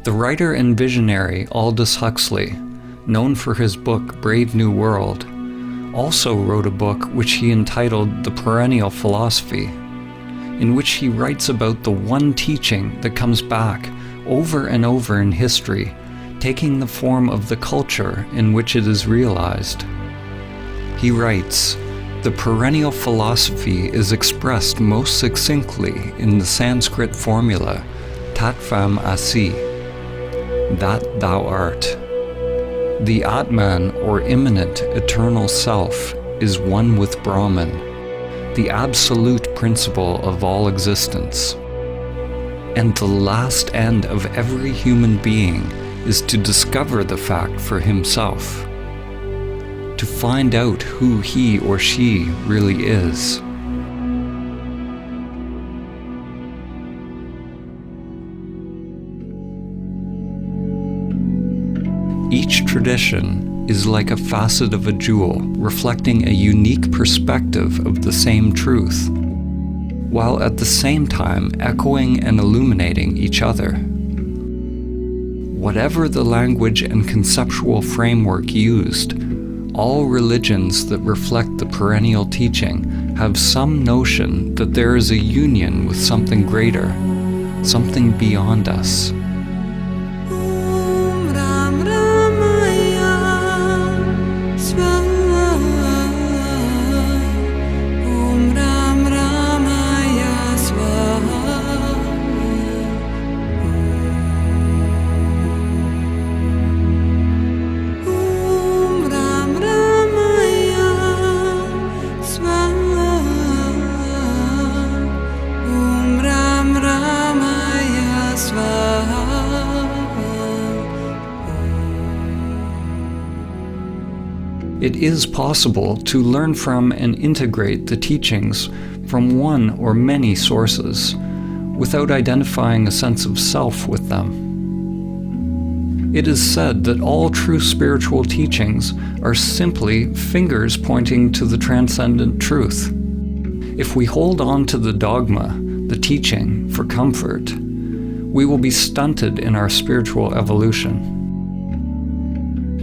S1: The writer and visionary Aldous Huxley, known for his book Brave New World, also wrote a book which he entitled The Perennial Philosophy, in which he writes about the one teaching that comes back over and over in history, taking the form of the culture in which it is realized. He writes, "The perennial philosophy is expressed most succinctly in the Sanskrit formula Tattvam Asi, that thou art. The Atman, or immanent eternal self, is one with Brahman, the absolute principle of all existence. And the last end of every human being is to discover the fact for himself, to find out who he or she really is." Each tradition is like a facet of a jewel, reflecting a unique perspective of the same truth, while at the same time echoing and illuminating each other. Whatever the language and conceptual framework used, all religions that reflect the perennial teaching have some notion that there is a union with something greater, something beyond us. It is possible to learn from and integrate the teachings from one or many sources without identifying a sense of self with them. It is said that all true spiritual teachings are simply fingers pointing to the transcendent truth. If we hold on to the dogma, the teaching, for comfort, we will be stunted in our spiritual evolution.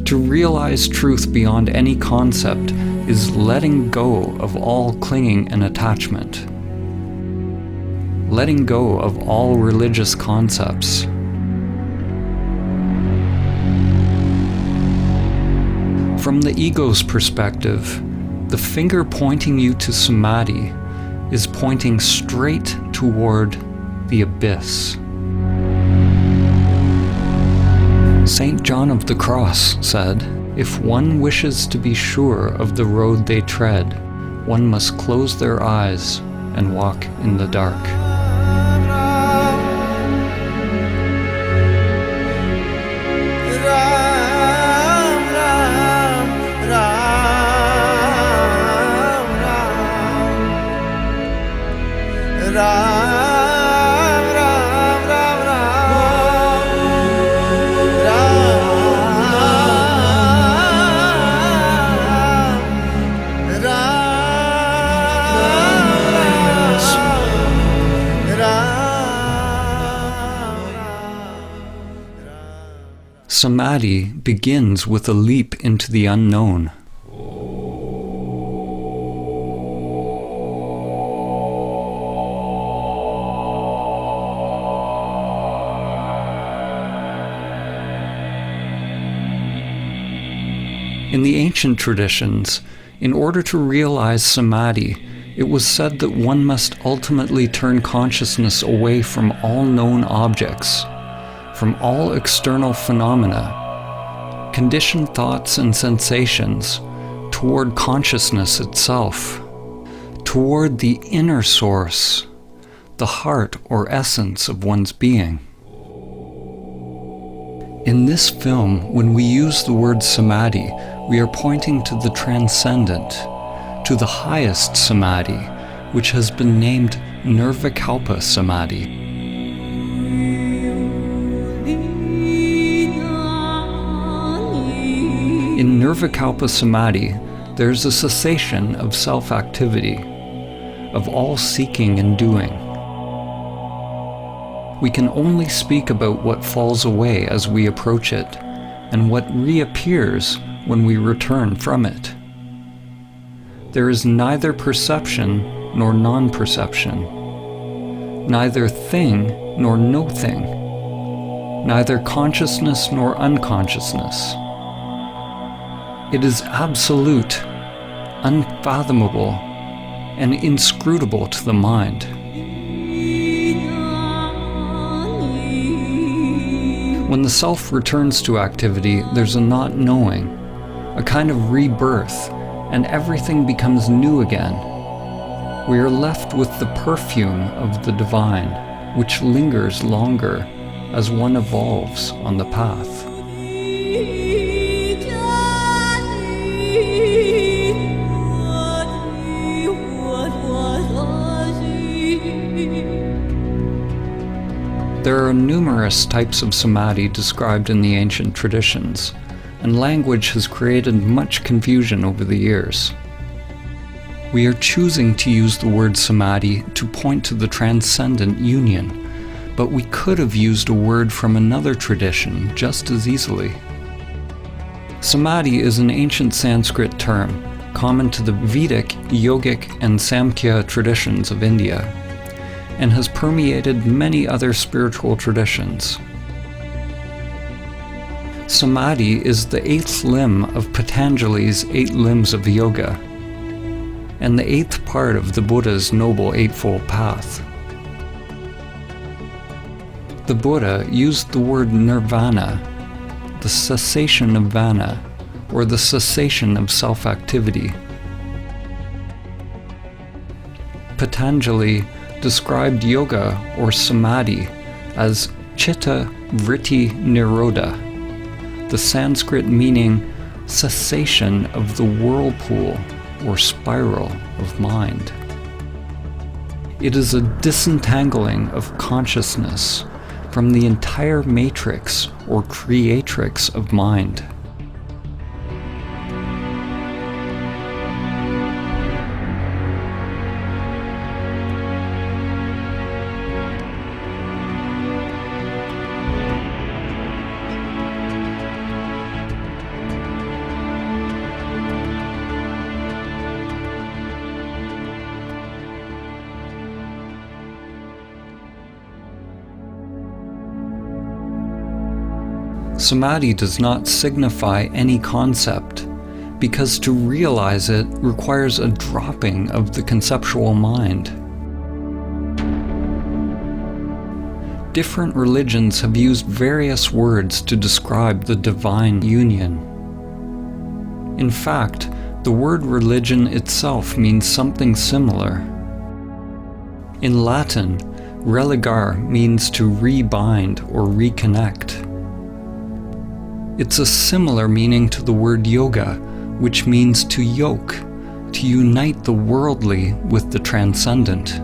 S1: To realize truth beyond any concept is letting go of all clinging and attachment. Letting go of all religious concepts. From the ego's perspective, the finger pointing you to Samadhi is pointing straight toward the abyss. St. John of the Cross said, "If one wishes to be sure of the road they tread, one must close their eyes and walk in the dark." Samadhi begins with a leap into the unknown. In the ancient traditions, in order to realize Samadhi, it was said that one must ultimately turn consciousness away from all known objects, from all external phenomena, conditioned thoughts and sensations, toward consciousness itself, toward the inner source, the heart or essence of one's being. In this film, when we use the word Samadhi, we are pointing to the transcendent, to the highest Samadhi, which has been named Nirvikalpa Samadhi. In Nirvikalpa Samadhi, there is a cessation of self-activity, of all seeking and doing. We can only speak about what falls away as we approach it, and what reappears when we return from it. There is neither perception nor non-perception, neither thing nor no thing, neither consciousness nor unconsciousness. It is absolute, unfathomable, and inscrutable to the mind. When the self returns to activity, there's a not knowing, a kind of rebirth, and everything becomes new again. We are left with the perfume of the divine, which lingers longer as one evolves on the path. There are numerous types of samadhi described in the ancient traditions, and language has created much confusion over the years. We are choosing to use the word samadhi to point to the transcendent union, but we could have used a word from another tradition just as easily. Samadhi is an ancient Sanskrit term, common to the Vedic, Yogic, and Samkhya traditions of India, and has permeated many other spiritual traditions. Samadhi is the 8th limb of Patanjali's 8 limbs of yoga, and the 8th part of the Buddha's Noble Eightfold Path. The Buddha used the word nirvana, the cessation of vana, or the cessation of self-activity. Patanjali described yoga or samadhi as chitta vritti nirodha, the Sanskrit meaning cessation of the whirlpool or spiral of mind. It is a disentangling of consciousness from the entire matrix or creatrix of mind. Samadhi does not signify any concept, because to realize it requires a dropping of the conceptual mind. Different religions have used various words to describe the divine union. In fact, the word religion itself means something similar. In Latin, religare means to rebind or reconnect. It's a similar meaning to the word yoga, which means to yoke, to unite the worldly with the transcendent.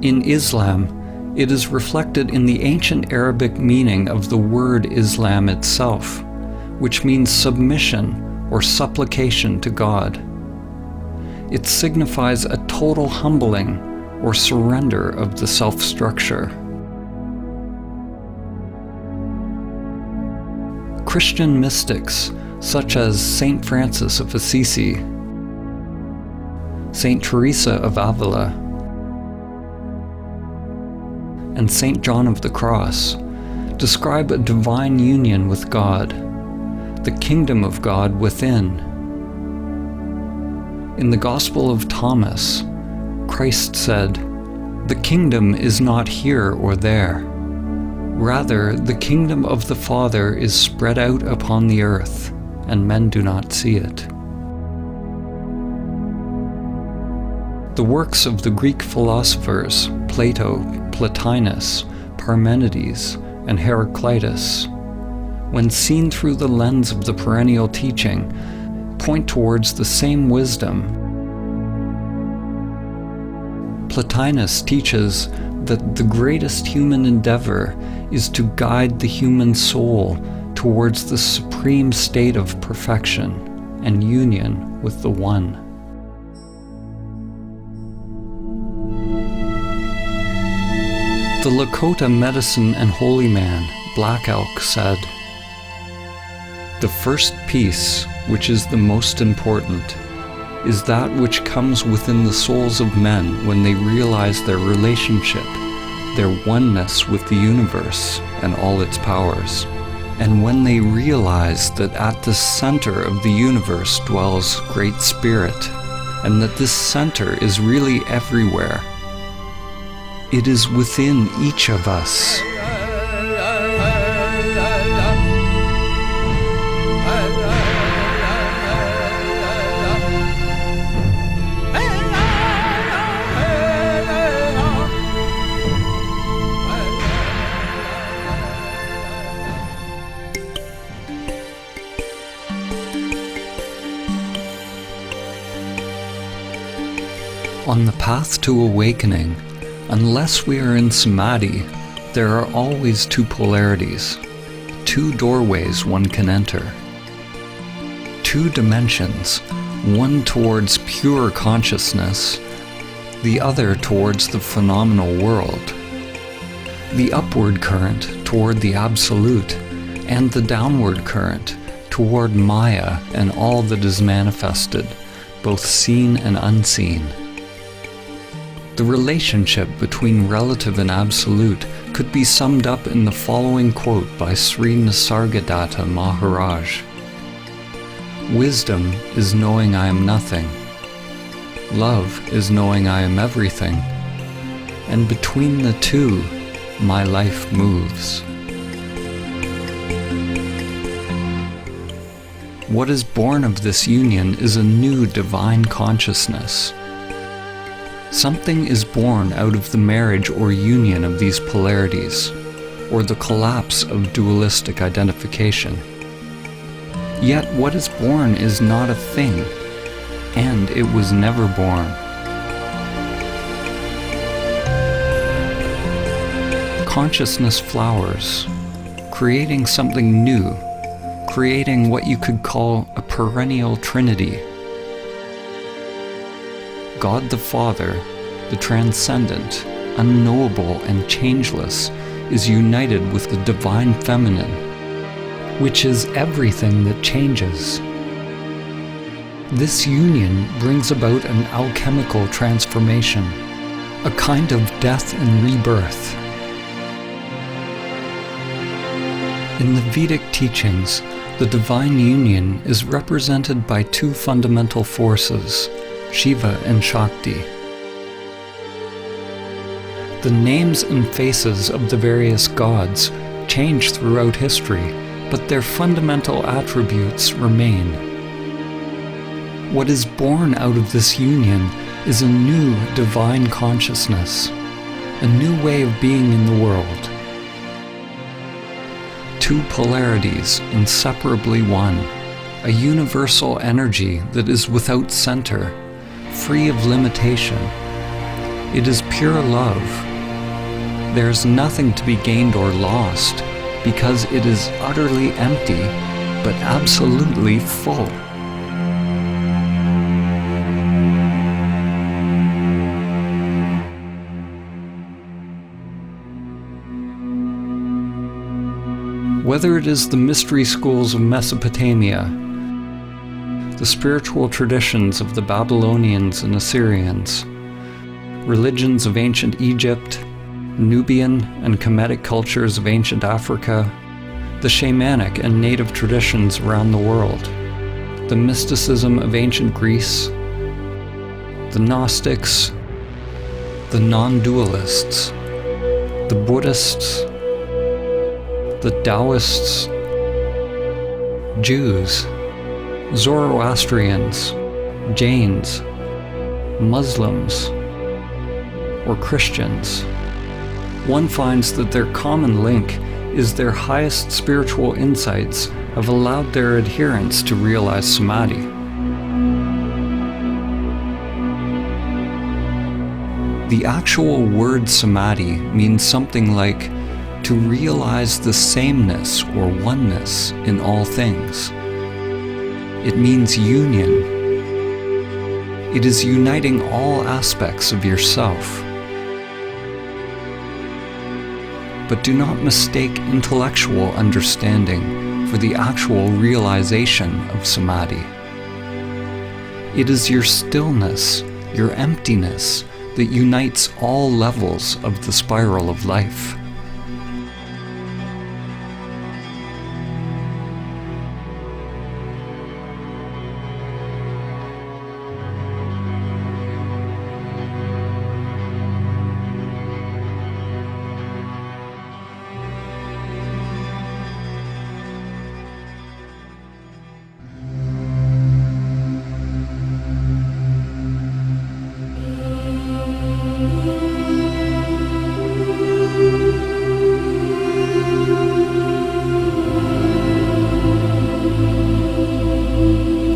S1: In Islam, it is reflected in the ancient Arabic meaning of the word Islam itself, which means submission or supplication to God. It signifies a total humbling or surrender of the self-structure. Christian mystics such as Saint Francis of Assisi, Saint Teresa of Avila, and Saint John of the Cross describe a divine union with God, the kingdom of God within. In the Gospel of Thomas, Christ said, "The kingdom is not here or there. Rather, the kingdom of the Father is spread out upon the earth, and men do not see it." The works of the Greek philosophers Plato, Plotinus, Parmenides, and Heraclitus, when seen through the lens of the perennial teaching, point towards the same wisdom. Plotinus teaches that the greatest human endeavor is to guide the human soul towards the supreme state of perfection and union with the One. The Lakota medicine and holy man, Black Elk, said, "The first peace, which is the most important, is that which comes within the souls of men when they realize their relationship, their oneness with the universe and all its powers, and when they realize that at the center of the universe dwells Great Spirit, and that this center is really everywhere. It is within each of us." On the path to awakening, unless we are in Samadhi, there are always two polarities, two doorways one can enter. Two dimensions, one towards pure consciousness, the other towards the phenomenal world. The upward current toward the Absolute, and the downward current toward Maya and all that is manifested, both seen and unseen. The relationship between relative and absolute could be summed up in the following quote by Sri Nisargadatta Maharaj. "Wisdom is knowing I am nothing. Love is knowing I am everything. And between the two, my life moves." What is born of this union is a new divine consciousness. Something is born out of the marriage or union of these polarities, or the collapse of dualistic identification. Yet what is born is not a thing, and it was never born. Consciousness flowers, creating something new, creating what you could call a perennial trinity. God the Father, the transcendent, unknowable and changeless, is united with the divine feminine, which is everything that changes. This union brings about an alchemical transformation, a kind of death and rebirth. In the Vedic teachings, the divine union is represented by two fundamental forces, Shiva and Shakti. The names and faces of the various gods change throughout history, but their fundamental attributes remain. What is born out of this union is a new divine consciousness, a new way of being in the world. Two polarities inseparably one, a universal energy that is without center, free of limitation. It is pure love. There is nothing to be gained or lost, because it is utterly empty, but absolutely full. Whether it is the mystery schools of Mesopotamia, the spiritual traditions of the Babylonians and Assyrians, religions of ancient Egypt, Nubian and Kemetic cultures of ancient Africa, the shamanic and native traditions around the world, the mysticism of ancient Greece, the Gnostics, the non-dualists, the Buddhists, the Taoists, Jews, Zoroastrians, Jains, Muslims, or Christians, one finds that their common link is their highest spiritual insights have allowed their adherents to realize Samadhi. The actual word Samadhi means something like to realize the sameness or oneness in all things. It means union. It is uniting all aspects of yourself. But do not mistake intellectual understanding for the actual realization of Samadhi. It is your stillness, your emptiness, that unites all levels of the spiral of life.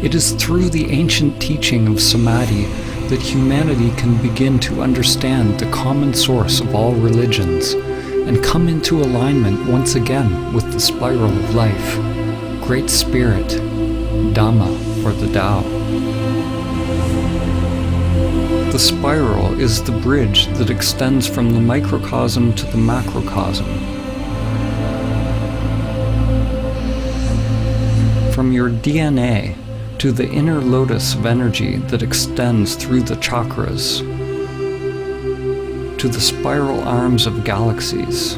S1: It is through the ancient teaching of Samadhi that humanity can begin to understand the common source of all religions and come into alignment once again with the spiral of life, Great Spirit, Dhamma, or the Tao. The spiral is the bridge that extends from the microcosm to the macrocosm. From your DNA to the inner lotus of energy that extends through the chakras, to the spiral arms of galaxies.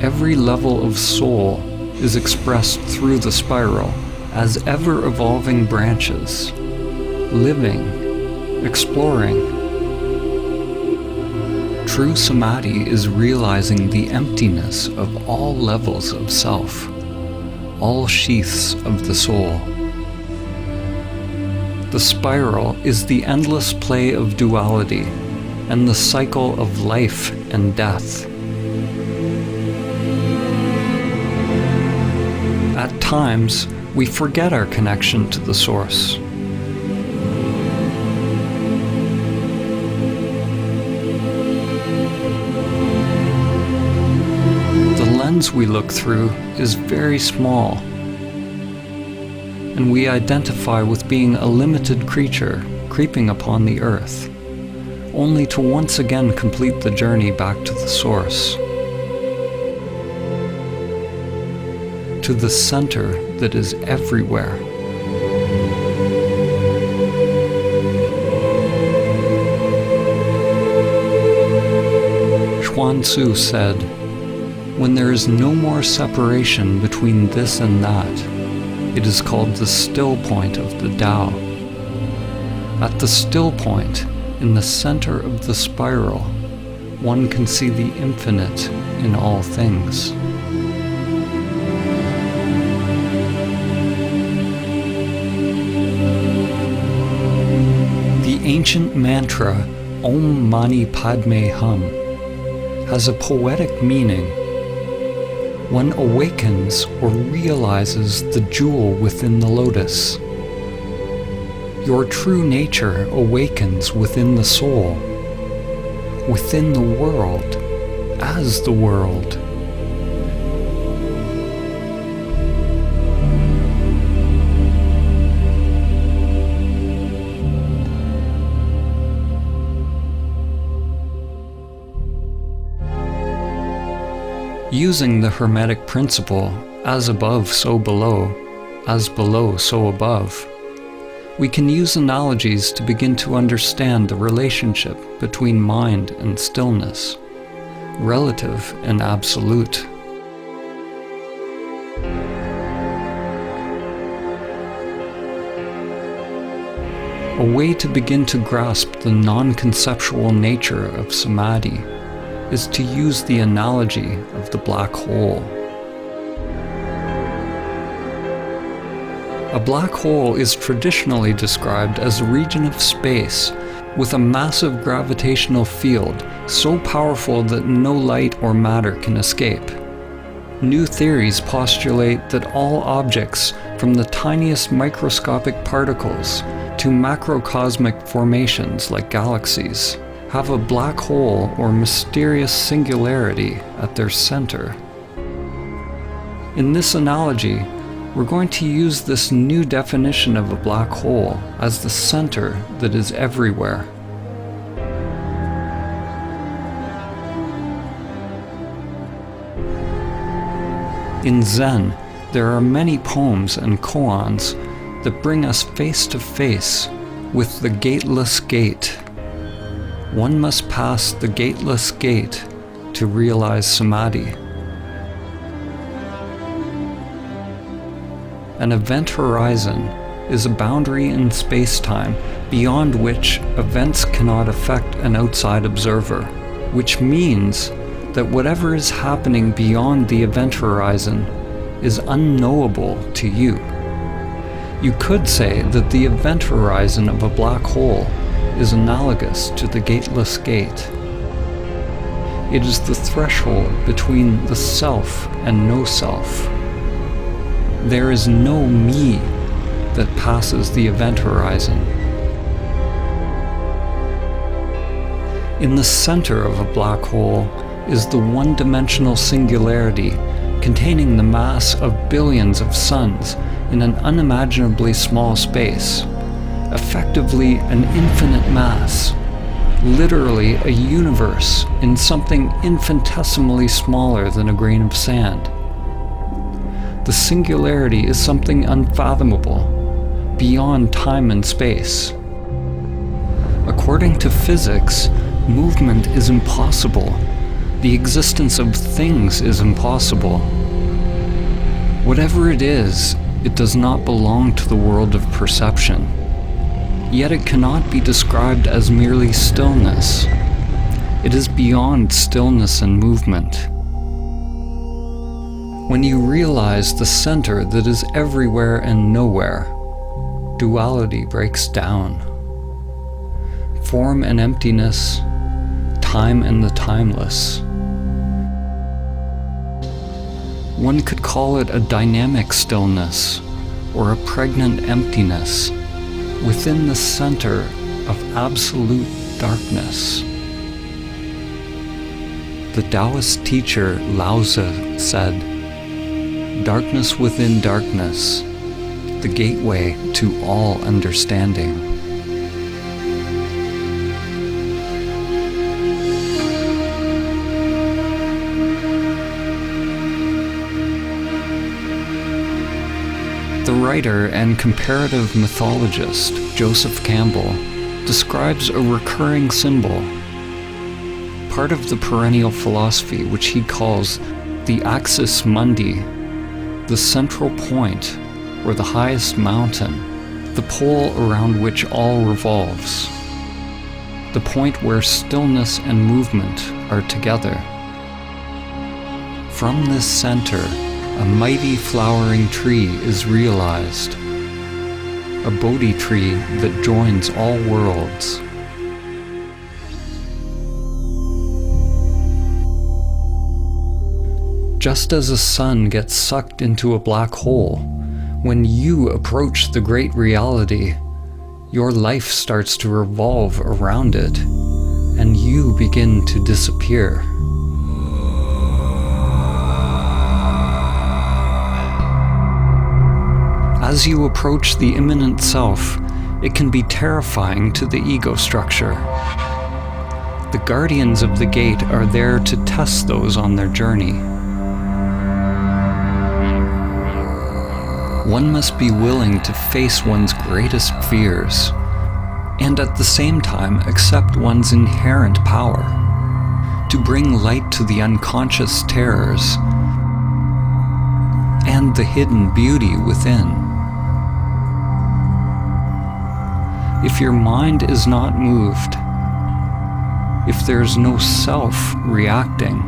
S1: Every level of soul is expressed through the spiral as ever-evolving branches, living, exploring. True Samadhi is realizing the emptiness of all levels of self, all sheaths of the soul. The spiral is the endless play of duality and the cycle of life and death. At times, we forget our connection to the Source. The lens we look through is very small, and we identify with being a limited creature creeping upon the earth, only to once again complete the journey back to the Source, to the center that is everywhere. Chuan Tzu said, "When there is no more separation between this and that, it is called the still point of the Tao." At the still point, in the center of the spiral, one can see the infinite in all things. The ancient mantra Om Mani Padme Hum has a poetic meaning. One awakens or realizes the jewel within the lotus. Your true nature awakens within the soul, within the world, as the world. Using the Hermetic principle, as above, so below, as below, so above, we can use analogies to begin to understand the relationship between mind and stillness, relative and absolute. A way to begin to grasp the non-conceptual nature of Samadhi is to use the analogy of the black hole. A black hole is traditionally described as a region of space with a massive gravitational field so powerful that no light or matter can escape. New theories postulate that all objects, from the tiniest microscopic particles to macrocosmic formations like galaxies, have a black hole or mysterious singularity at their center. In this analogy, we're going to use this new definition of a black hole as the center that is everywhere. In Zen, there are many poems and koans that bring us face to face with the gateless gate. One must pass the gateless gate to realize Samadhi. An event horizon is a boundary in space-time beyond which events cannot affect an outside observer, which means that whatever is happening beyond the event horizon is unknowable to you. You could say that the event horizon of a black hole is analogous to the gateless gate. It is the threshold between the self and no self. There is no me that passes the event horizon. In the center of a black hole is the one-dimensional singularity containing the mass of billions of suns in an unimaginably small space, effectively an infinite mass, literally a universe in something infinitesimally smaller than a grain of sand. The singularity is something unfathomable, beyond time and space. According to physics, movement is impossible. The existence of things is impossible. Whatever it is, it does not belong to the world of perception. Yet it cannot be described as merely stillness. It is beyond stillness and movement. When you realize the center that is everywhere and nowhere, duality breaks down. Form and emptiness, time and the timeless. One could call it a dynamic stillness or a pregnant emptiness within the center of absolute darkness. The Taoist teacher Lao Tzu said, "Darkness within darkness, the gateway to all understanding." The writer and comparative mythologist Joseph Campbell describes a recurring symbol, part of the perennial philosophy which he calls the axis mundi, the central point or the highest mountain, the pole around which all revolves, the point where stillness and movement are together. From this center, a mighty flowering tree is realized, a Bodhi tree that joins all worlds. Just as a sun gets sucked into a black hole, when you approach the great reality, your life starts to revolve around it, and you begin to disappear. As you approach the immanent self, it can be terrifying to the ego structure. The guardians of the gate are there to test those on their journey. One must be willing to face one's greatest fears, and at the same time accept one's inherent power, to bring light to the unconscious terrors and the hidden beauty within. If your mind is not moved, if there's no self reacting,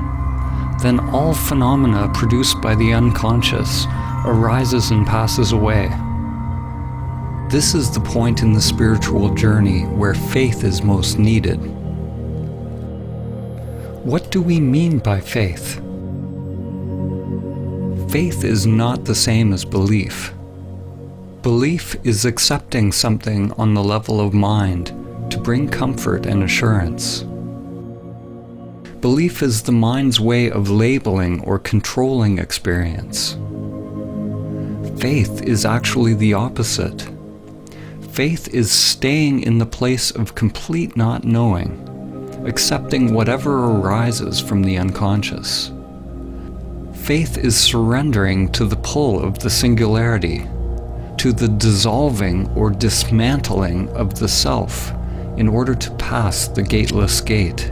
S1: then all phenomena produced by the unconscious arises and passes away. This is the point in the spiritual journey where faith is most needed. What do we mean by faith? Faith is not the same as belief. Belief is accepting something on the level of mind to bring comfort and assurance. Belief is the mind's way of labeling or controlling experience. Faith is actually the opposite. Faith is staying in the place of complete not knowing, accepting whatever arises from the unconscious. Faith is surrendering to the pull of the singularity, to the dissolving or dismantling of the self in order to pass the gateless gate.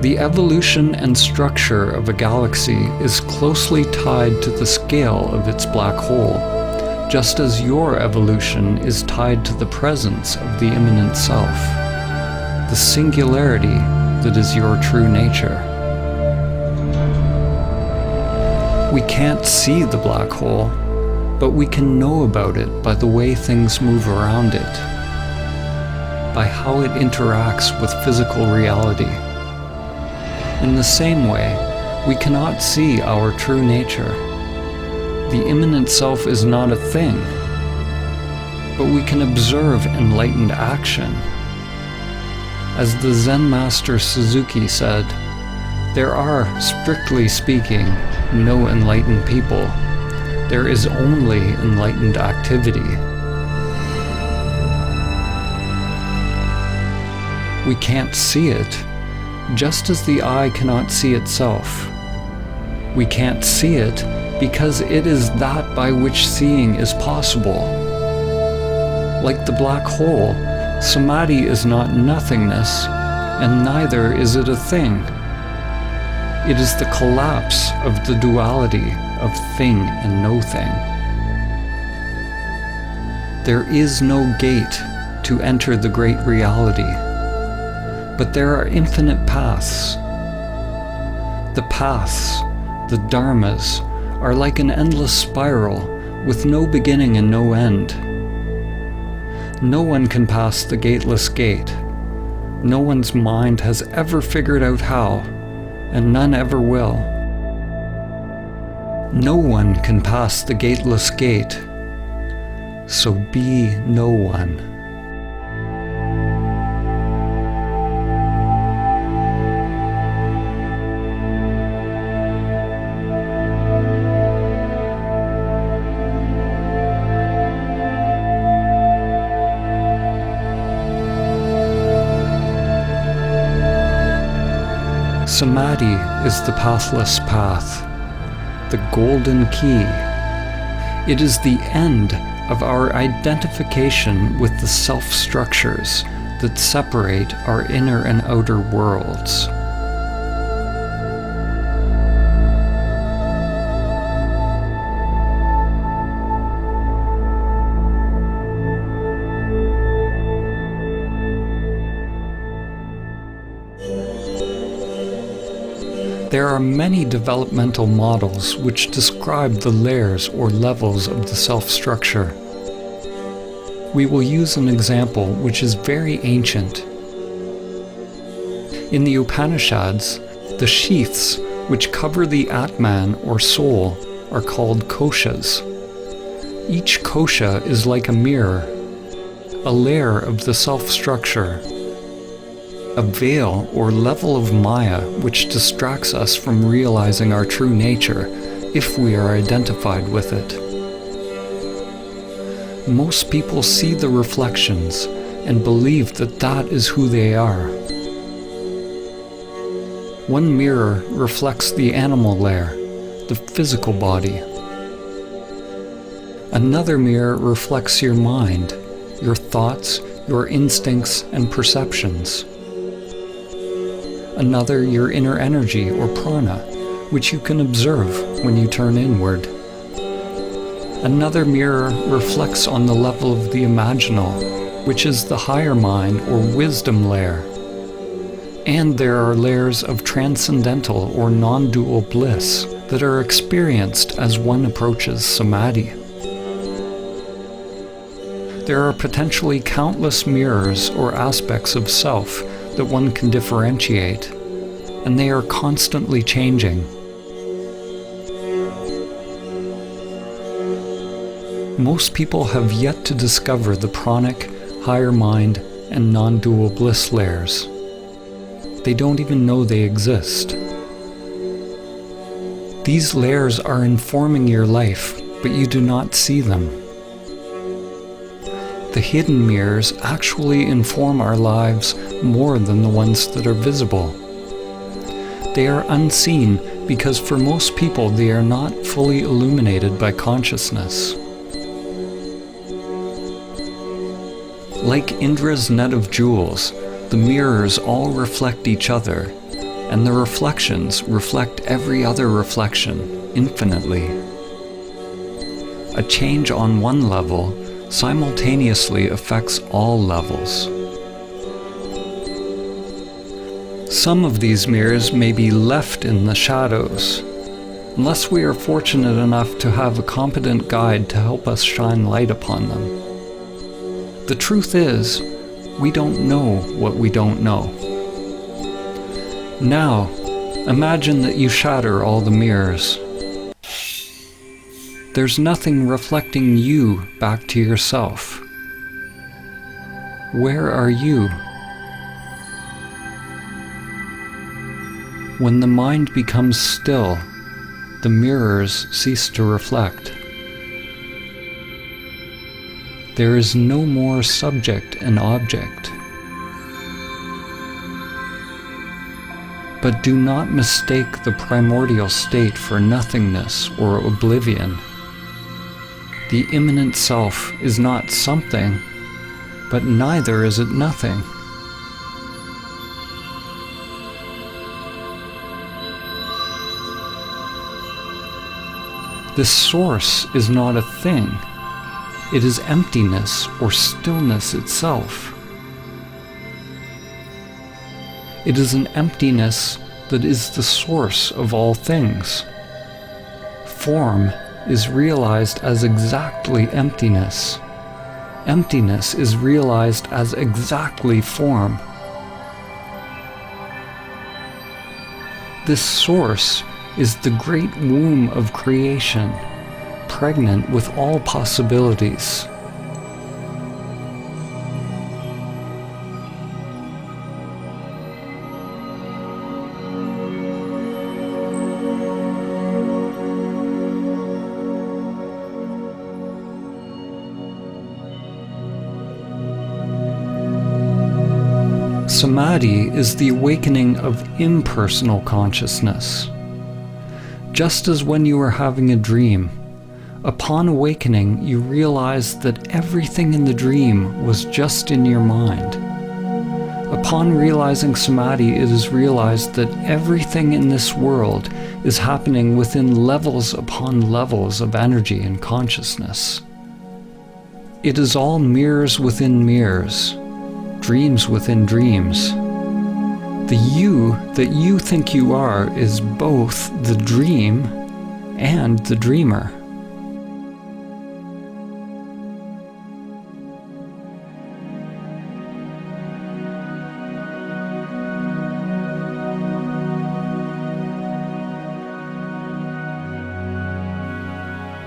S1: The evolution and structure of a galaxy is closely tied to the scale of its black hole, just as your evolution is tied to the presence of the immanent self, the singularity that is your true nature. We can't see the black hole, but we can know about it by the way things move around it, by how it interacts with physical reality. In the same way, we cannot see our true nature. The immanent self is not a thing, but we can observe enlightened action. As the Zen master Suzuki said, there are, strictly speaking, no enlightened people. There is only enlightened activity. We can't see it, just as the eye cannot see itself. We can't see it because it is that by which seeing is possible. Like the black hole, Samadhi is not nothingness, and neither is it a thing. It is the collapse of the duality of thing and no thing. There is no gate to enter the great reality, but there are infinite paths. The paths, the dharmas, are like an endless spiral with no beginning and no end. No one can pass the gateless gate. No one's mind has ever figured out how, and none ever will. No one can pass the gateless gate, so be no one. Samadhi is the pathless path, the golden key. It is the end of our identification with the self-structures that separate our inner and outer worlds. There are many developmental models which describe the layers or levels of the self-structure. We will use an example which is very ancient. In the Upanishads, the sheaths which cover the Atman or soul are called koshas. Each kosha is like a mirror, a layer of the self-structure, a veil or level of Maya which distracts us from realizing our true nature if we are identified with it. Most people see the reflections and believe that that is who they are. One mirror reflects the animal layer, the physical body. Another mirror reflects your mind, your thoughts, your instincts and perceptions. Another your inner energy or prana, which you can observe when you turn inward. Another mirror reflects on the level of the imaginal, which is the higher mind or wisdom layer. And there are layers of transcendental or non-dual bliss that are experienced as one approaches Samadhi. There are potentially countless mirrors or aspects of self that one can differentiate, and they are constantly changing. Most people have yet to discover the pranic, higher mind, and non-dual bliss layers. They don't even know they exist. These layers are informing your life, but you do not see them. The hidden mirrors actually inform our lives more than the ones that are visible. They are unseen because for most people they are not fully illuminated by consciousness. Like Indra's net of jewels, the mirrors all reflect each other, and the reflections reflect every other reflection infinitely. A change on one level simultaneously affects all levels. Some of these mirrors may be left in the shadows, unless we are fortunate enough to have a competent guide to help us shine light upon them. The truth is, we don't know what we don't know. Now, imagine that you shatter all the mirrors. There's nothing reflecting you back to yourself. Where are you? When the mind becomes still, the mirrors cease to reflect. There is no more subject and object. But do not mistake the primordial state for nothingness or oblivion. The immanent self is not something, but neither is it nothing. This source is not a thing. It is emptiness or stillness itself. It is an emptiness that is the source of all things. Form is realized as exactly emptiness. Emptiness is realized as exactly form. This source is the great womb of creation, pregnant with all possibilities. Samadhi is the awakening of impersonal consciousness. Just as when you are having a dream, upon awakening you realize that everything in the dream was just in your mind. Upon realizing Samadhi, it is realized that everything in this world is happening within levels upon levels of energy and consciousness. It is all mirrors within mirrors, dreams within dreams. The you that you think you are is both the dream and the dreamer.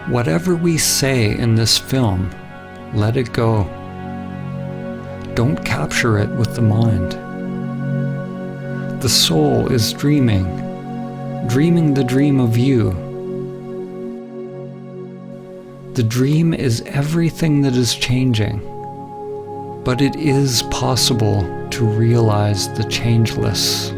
S1: Whatever we say in this film, let it go. Don't capture it with the mind. The soul is dreaming the dream of you. The dream is everything that is changing, but it is possible to realize the changeless.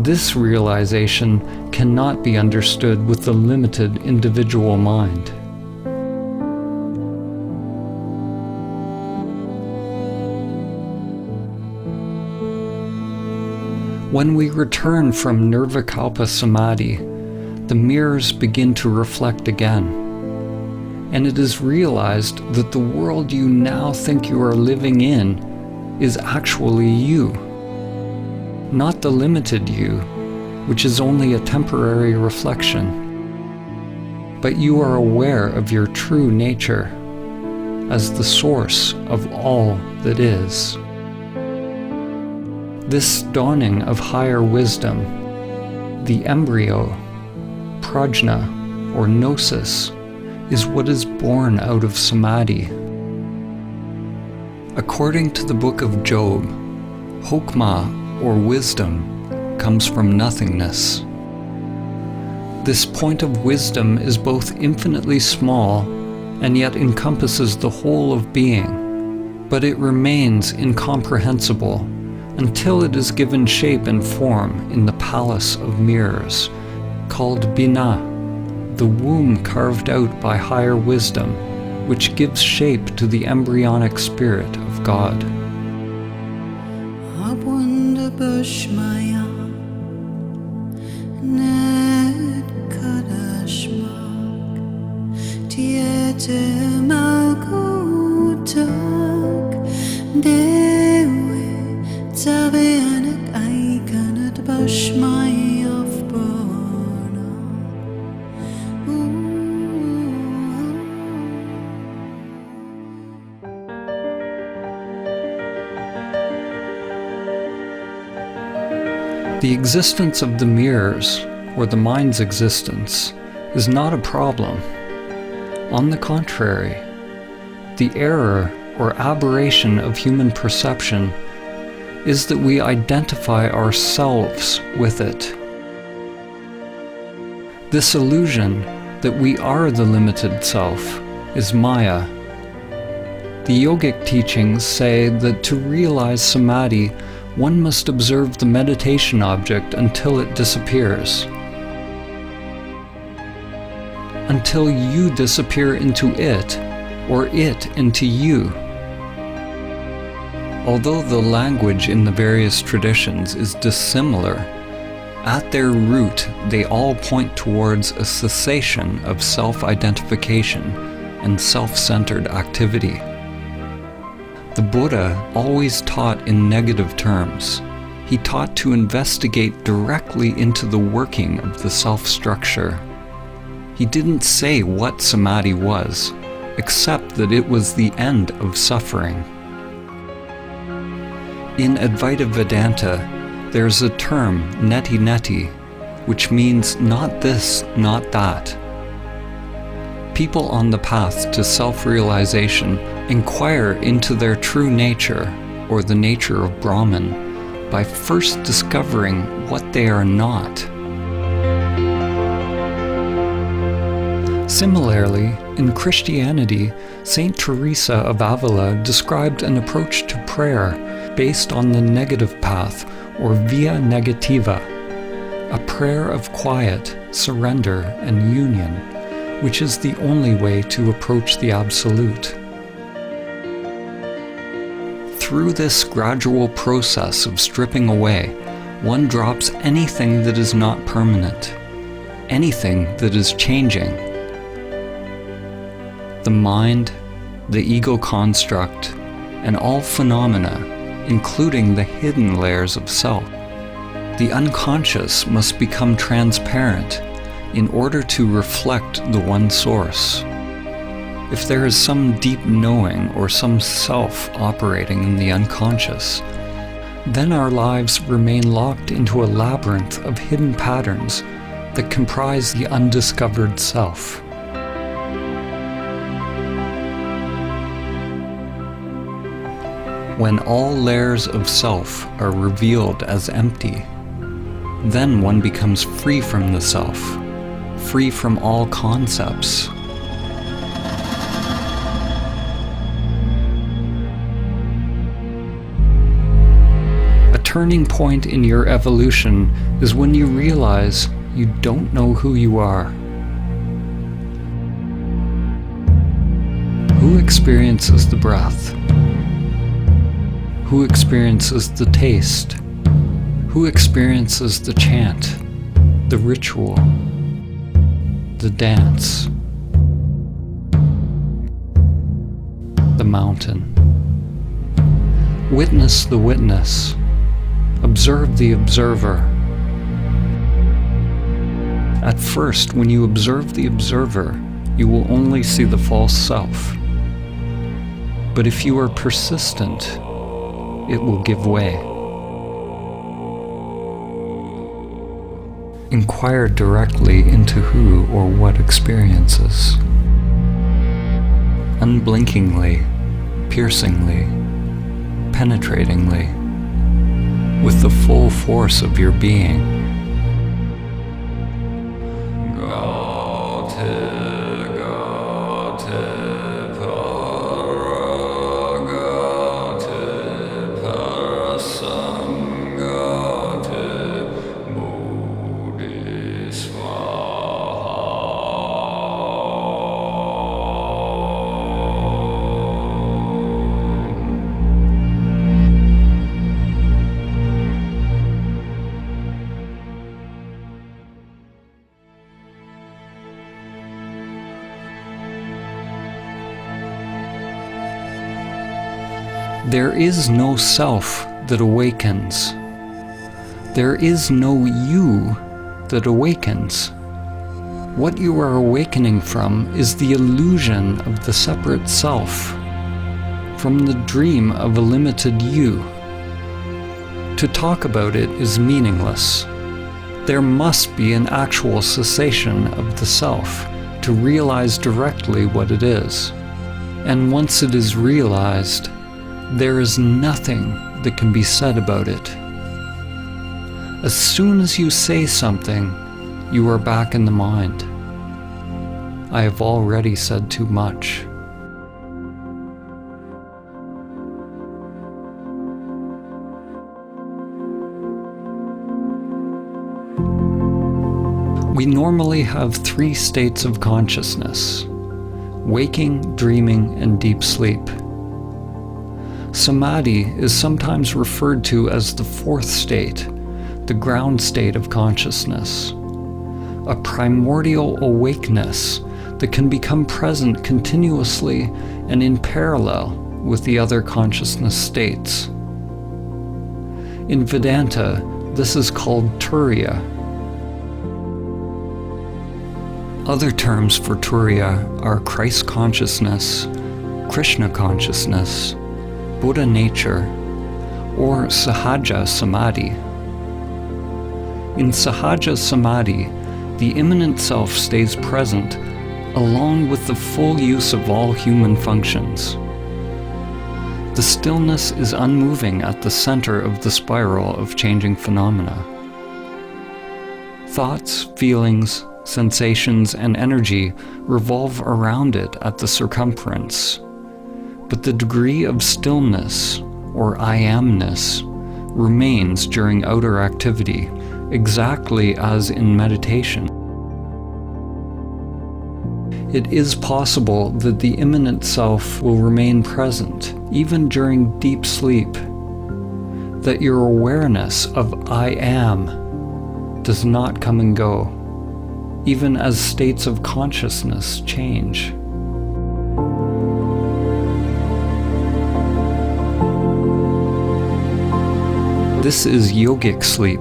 S1: This realization cannot be understood with the limited individual mind. When we return from Nirvikalpa Samadhi, the mirrors begin to reflect again, and it is realized that the world you now think you are living in is actually you. Not the limited you, which is only a temporary reflection, but you are aware of your true nature as the source of all that is. This dawning of higher wisdom, the embryo, prajna, or gnosis, is what is born out of Samadhi. According to the book of Job, Hokmah, or wisdom, comes from nothingness. This point of wisdom is both infinitely small and yet encompasses the whole of being, but it remains incomprehensible until it is given shape and form in the palace of mirrors, called Bina, the womb carved out by higher wisdom, which gives shape to the embryonic spirit of God.
S2: Bushmaya Ned Kadashmak Tiete Malkutak Dewe Tavianak Aikanat Bushmaya of Bona.
S1: The existence of the mirrors, or the mind's existence, is not a problem. On the contrary, the error or aberration of human perception is that we identify ourselves with it. This illusion that we are the limited self is Maya. The yogic teachings say that to realize Samadhi, one must observe the meditation object until it disappears. Until you disappear into it, or it into you. Although the language in the various traditions is dissimilar, at their root they all point towards a cessation of self-identification and self-centered activity. The Buddha always taught in negative terms. He taught to investigate directly into the working of the self-structure. He didn't say what Samadhi was, except that it was the end of suffering. In Advaita Vedanta, there's a term, neti neti, which means not this, not that. People on the path to self-realization inquire into their true nature, or the nature of Brahman, by first discovering what they are not. Similarly, in Christianity, Saint Teresa of Avila described an approach to prayer based on the negative path, or via negativa, a prayer of quiet, surrender, and union, which is the only way to approach the Absolute. Through this gradual process of stripping away, one drops anything that is not permanent, anything that is changing. The mind, the ego construct, and all phenomena, including the hidden layers of self. The unconscious must become transparent in order to reflect the one source. If there is some deep knowing or some self operating in the unconscious, then our lives remain locked into a labyrinth of hidden patterns that comprise the undiscovered self. When all layers of self are revealed as empty, then one becomes free from the self, free from all concepts. A turning point in your evolution is when you realize you don't know who you are. Who experiences the breath? Who experiences the taste? Who experiences the chant, the ritual, the dance, the mountain? Witness the witness. Observe the observer. At first, when you observe the observer, you will only see the false self. But if you are persistent, it will give way. Inquire directly into who or what experiences. Unblinkingly, piercingly, penetratingly, with the full force of your being. There is no self that awakens. There is no you that awakens. What you are awakening from is the illusion of the separate self, from the dream of a limited you. To talk about it is meaningless. There must be an actual cessation of the self to realize directly what it is. And once it is realized, there is nothing that can be said about it. As soon as you say something, you are back in the mind. I have already said too much. We normally have 3 states of consciousness: waking, dreaming, and deep sleep. Samadhi is sometimes referred to as the 4th state, the ground state of consciousness, a primordial awakeness that can become present continuously and in parallel with the other consciousness states. In Vedanta, this is called Turiya. Other terms for Turiya are Christ consciousness, Krishna consciousness, Buddha nature, or Sahaja Samadhi. In Sahaja Samadhi, the immanent self stays present along with the full use of all human functions. The stillness is unmoving at the center of the spiral of changing phenomena. Thoughts, feelings, sensations, and energy revolve around it at the circumference, but the degree of stillness, or I-amness, remains during outer activity, exactly as in meditation. It is possible that the immanent self will remain present, even during deep sleep, that your awareness of I am does not come and go, even as states of consciousness change. This is yogic sleep.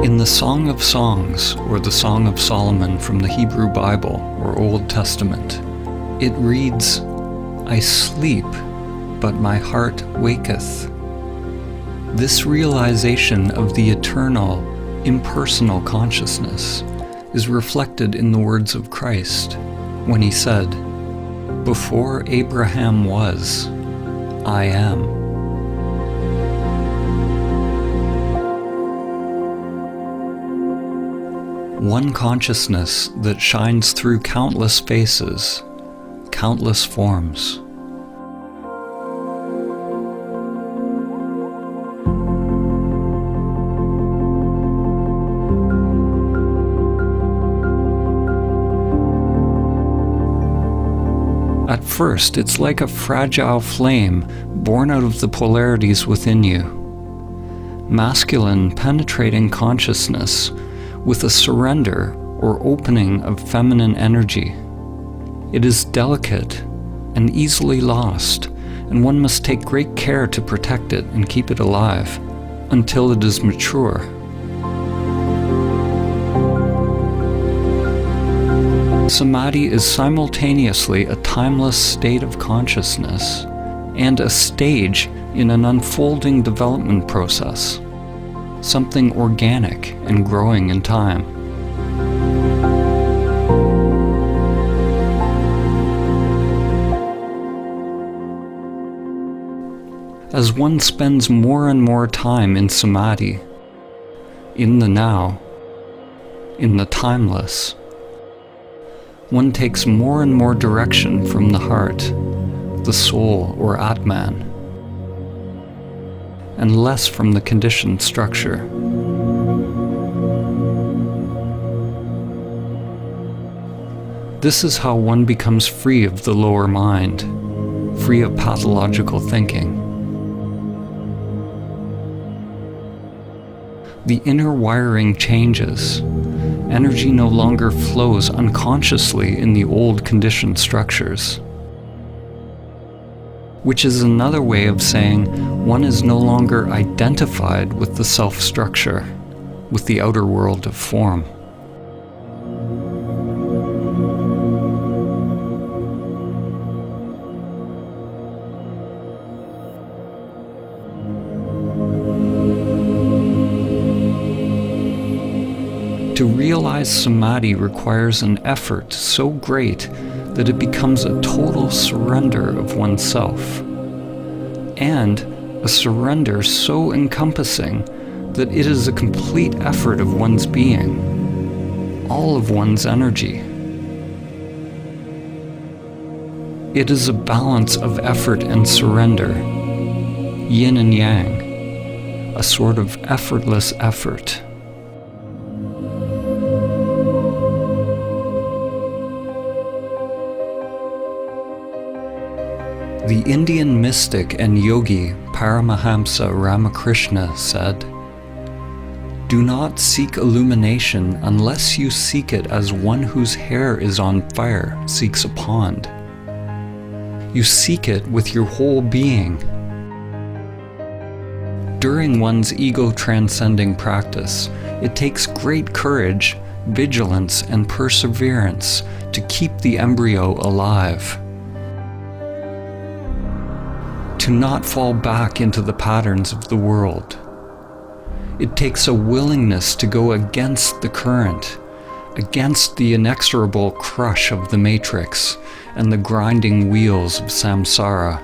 S1: In the Song of Songs, or the Song of Solomon from the Hebrew Bible or Old Testament, it reads, "I sleep, but my heart waketh." This realization of the eternal, impersonal consciousness is reflected in the words of Christ when he said, "Before Abraham was, I am." One consciousness that shines through countless faces, countless forms. At first, it's like a fragile flame born out of the polarities within you. Masculine, penetrating consciousness with a surrender or opening of feminine energy. It is delicate and easily lost, and one must take great care to protect it and keep it alive until it is mature. Samadhi is simultaneously a timeless state of consciousness and a stage in an unfolding development process, something organic and growing in time. As one spends more and more time in Samadhi, in the now, in the timeless, one takes more and more direction from the heart, the soul or Atman, and less from the conditioned structure. This is how one becomes free of the lower mind, free of pathological thinking. The inner wiring changes. Energy no longer flows unconsciously in the old conditioned structures, which is another way of saying one is no longer identified with the self-structure, with the outer world of form. To realize Samadhi requires an effort so great that it becomes a total surrender of oneself, and a surrender so encompassing that it is a complete effort of one's being, all of one's energy. It is a balance of effort and surrender, yin and yang, a sort of effortless effort. The Indian mystic and yogi Paramahamsa Ramakrishna said, "Do not seek illumination unless you seek it as one whose hair is on fire seeks a pond." You seek it with your whole being. During one's ego-transcending practice, it takes great courage, vigilance, and perseverance to keep the embryo alive. To not fall back into the patterns of the world. It takes a willingness to go against the current, against the inexorable crush of the matrix and the grinding wheels of samsara.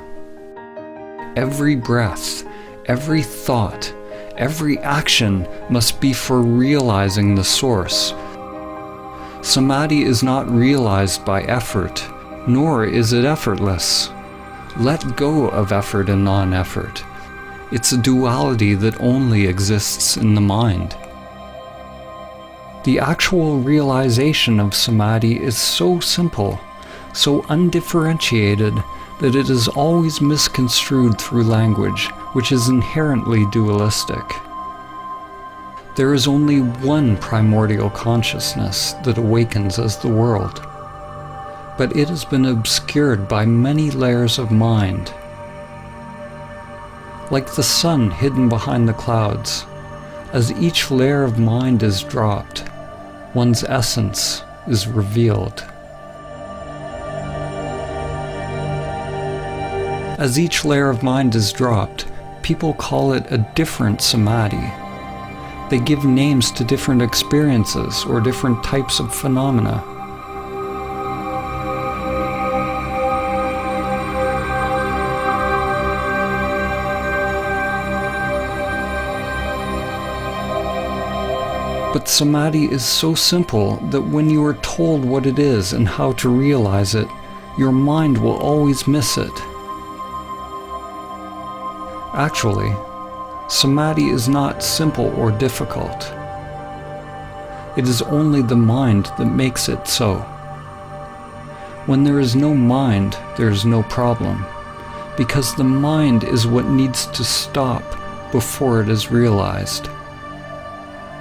S1: Every breath, every thought, every action must be for realizing the source. Samadhi is not realized by effort, nor is it effortless. Let go of effort and non-effort. It's a duality that only exists in the mind. The actual realization of Samadhi is so simple, so undifferentiated, that it is always misconstrued through language, which is inherently dualistic. There is only one primordial consciousness that awakens as the world, but it has been obscured by many layers of mind. Like the sun hidden behind the clouds, as each layer of mind is dropped, one's essence is revealed. As each layer of mind is dropped, people call it a different samadhi. They give names to different experiences or different types of phenomena. But samadhi is so simple that when you are told what it is and how to realize it, your mind will always miss it. Actually, samadhi is not simple or difficult. It is only the mind that makes it so. When there is no mind, there is no problem, because the mind is what needs to stop before it is realized.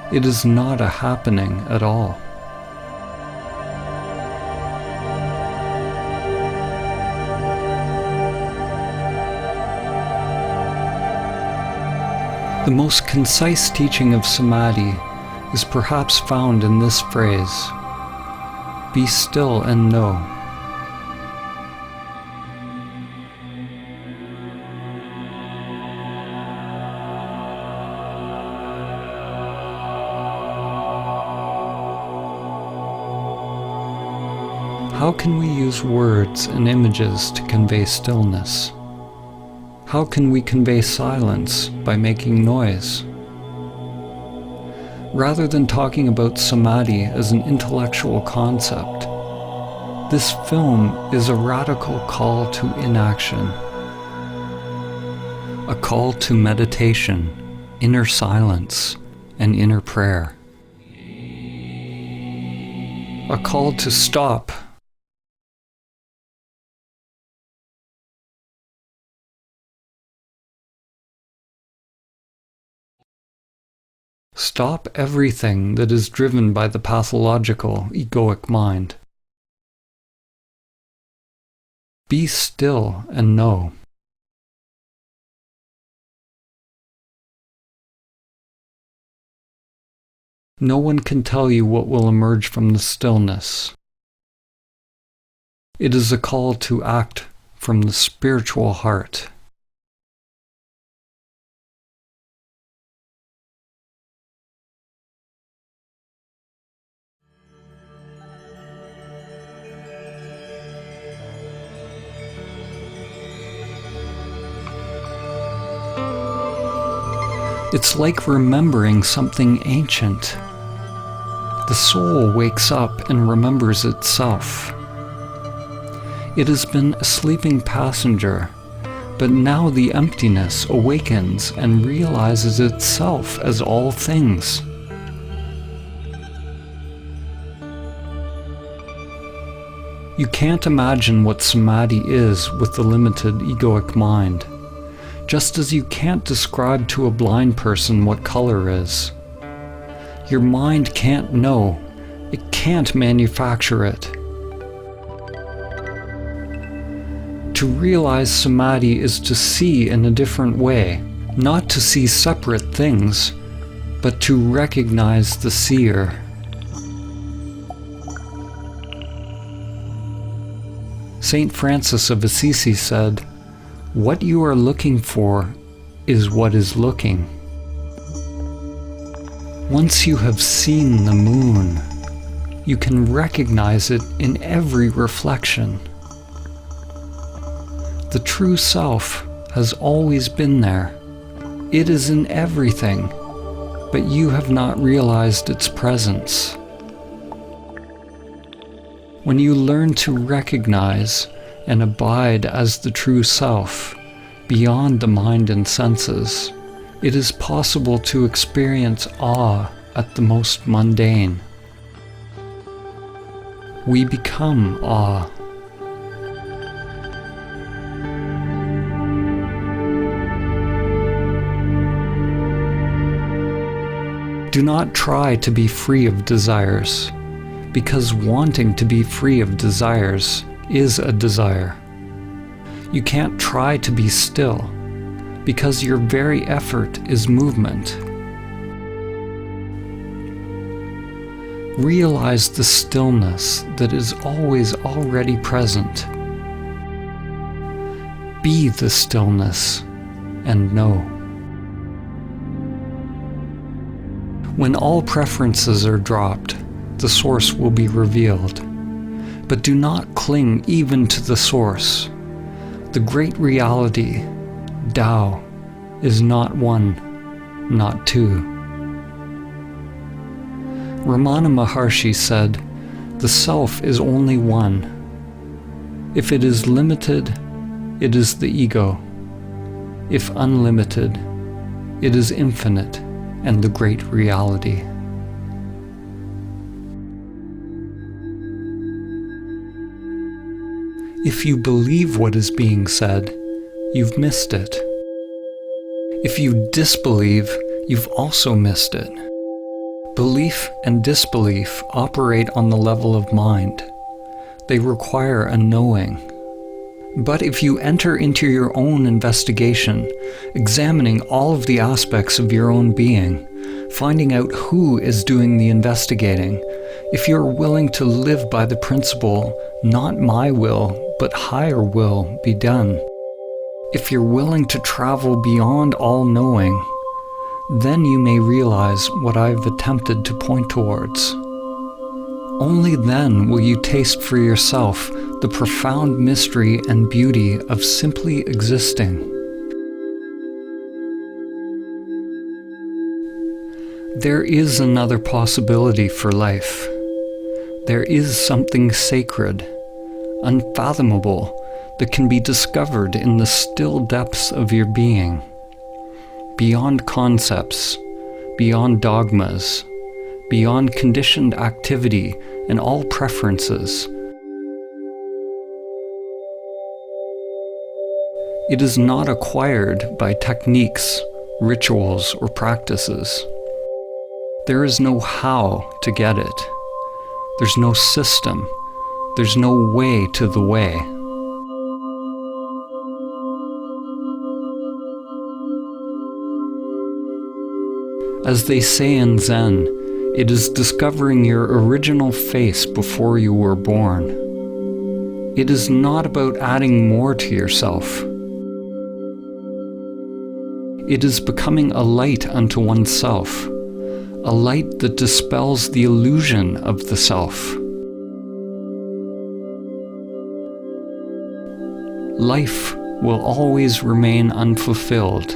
S1: It is not a happening at all. The most concise teaching of Samadhi is perhaps found in this phrase: be still and know. How can we use words and images to convey stillness? How can we convey silence by making noise? Rather than talking about samadhi as an intellectual concept, this film is a radical call to inaction. A call to meditation, inner silence, and inner prayer. A call to stop. Stop everything that is driven by the pathological, egoic mind. Be still and know. No one can tell you what will emerge from the stillness. It is a call to act from the spiritual heart. It's like remembering something ancient. The soul wakes up and remembers itself. It has been a sleeping passenger, but now the emptiness awakens and realizes itself as all things. You can't imagine what samadhi is with the limited egoic mind. Just as you can't describe to a blind person what color is. Your mind can't know. It can't manufacture it. To realize Samadhi is to see in a different way, not to see separate things, but to recognize the seer. Saint Francis of Assisi said, "What you are looking for is what is looking." Once you have seen the moon, you can recognize it in every reflection. The true self has always been there. It is in everything, but you have not realized its presence. When you learn to recognize and abide as the true self, beyond the mind and senses, it is possible to experience awe at the most mundane. We become awe. Do not try to be free of desires, because wanting to be free of desires is a desire. You can't try to be still, because your very effort is movement. Realize the stillness that is always already present. Be the stillness and know. When all preferences are dropped, the source will be revealed. But do not cling even to the source. The great reality, Tao, is not one, not two. Ramana Maharshi said, "The self is only one. If it is limited, it is the ego. If unlimited, it is infinite and the great reality." If you believe what is being said, you've missed it. If you disbelieve, you've also missed it. Belief and disbelief operate on the level of mind. They require a knowing. But if you enter into your own investigation, examining all of the aspects of your own being, finding out who is doing the investigating, if you're willing to live by the principle, not my will, but higher will be done, if you're willing to travel beyond all knowing, then you may realize what I've attempted to point towards. Only then will you taste for yourself the profound mystery and beauty of simply existing. There is another possibility for life. There is something sacred, unfathomable, that can be discovered in the still depths of your being, beyond concepts, beyond dogmas, beyond conditioned activity and all preferences. It is not acquired by techniques, rituals, or practices. There is no how to get it. There's no system. There's no way to the way. As they say in Zen, it is discovering your original face before you were born. It is not about adding more to yourself. It is becoming a light unto oneself, a light that dispels the illusion of the self. Life will always remain unfulfilled,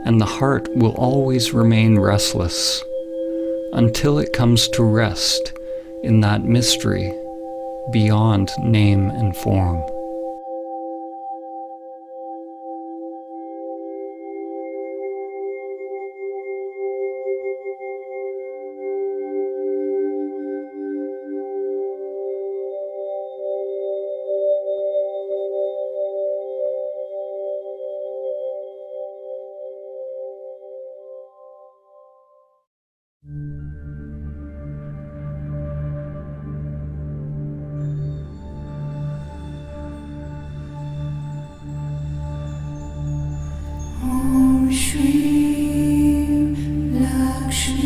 S1: and the heart will always remain restless, until it comes to rest in that mystery beyond name and form.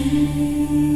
S2: Shri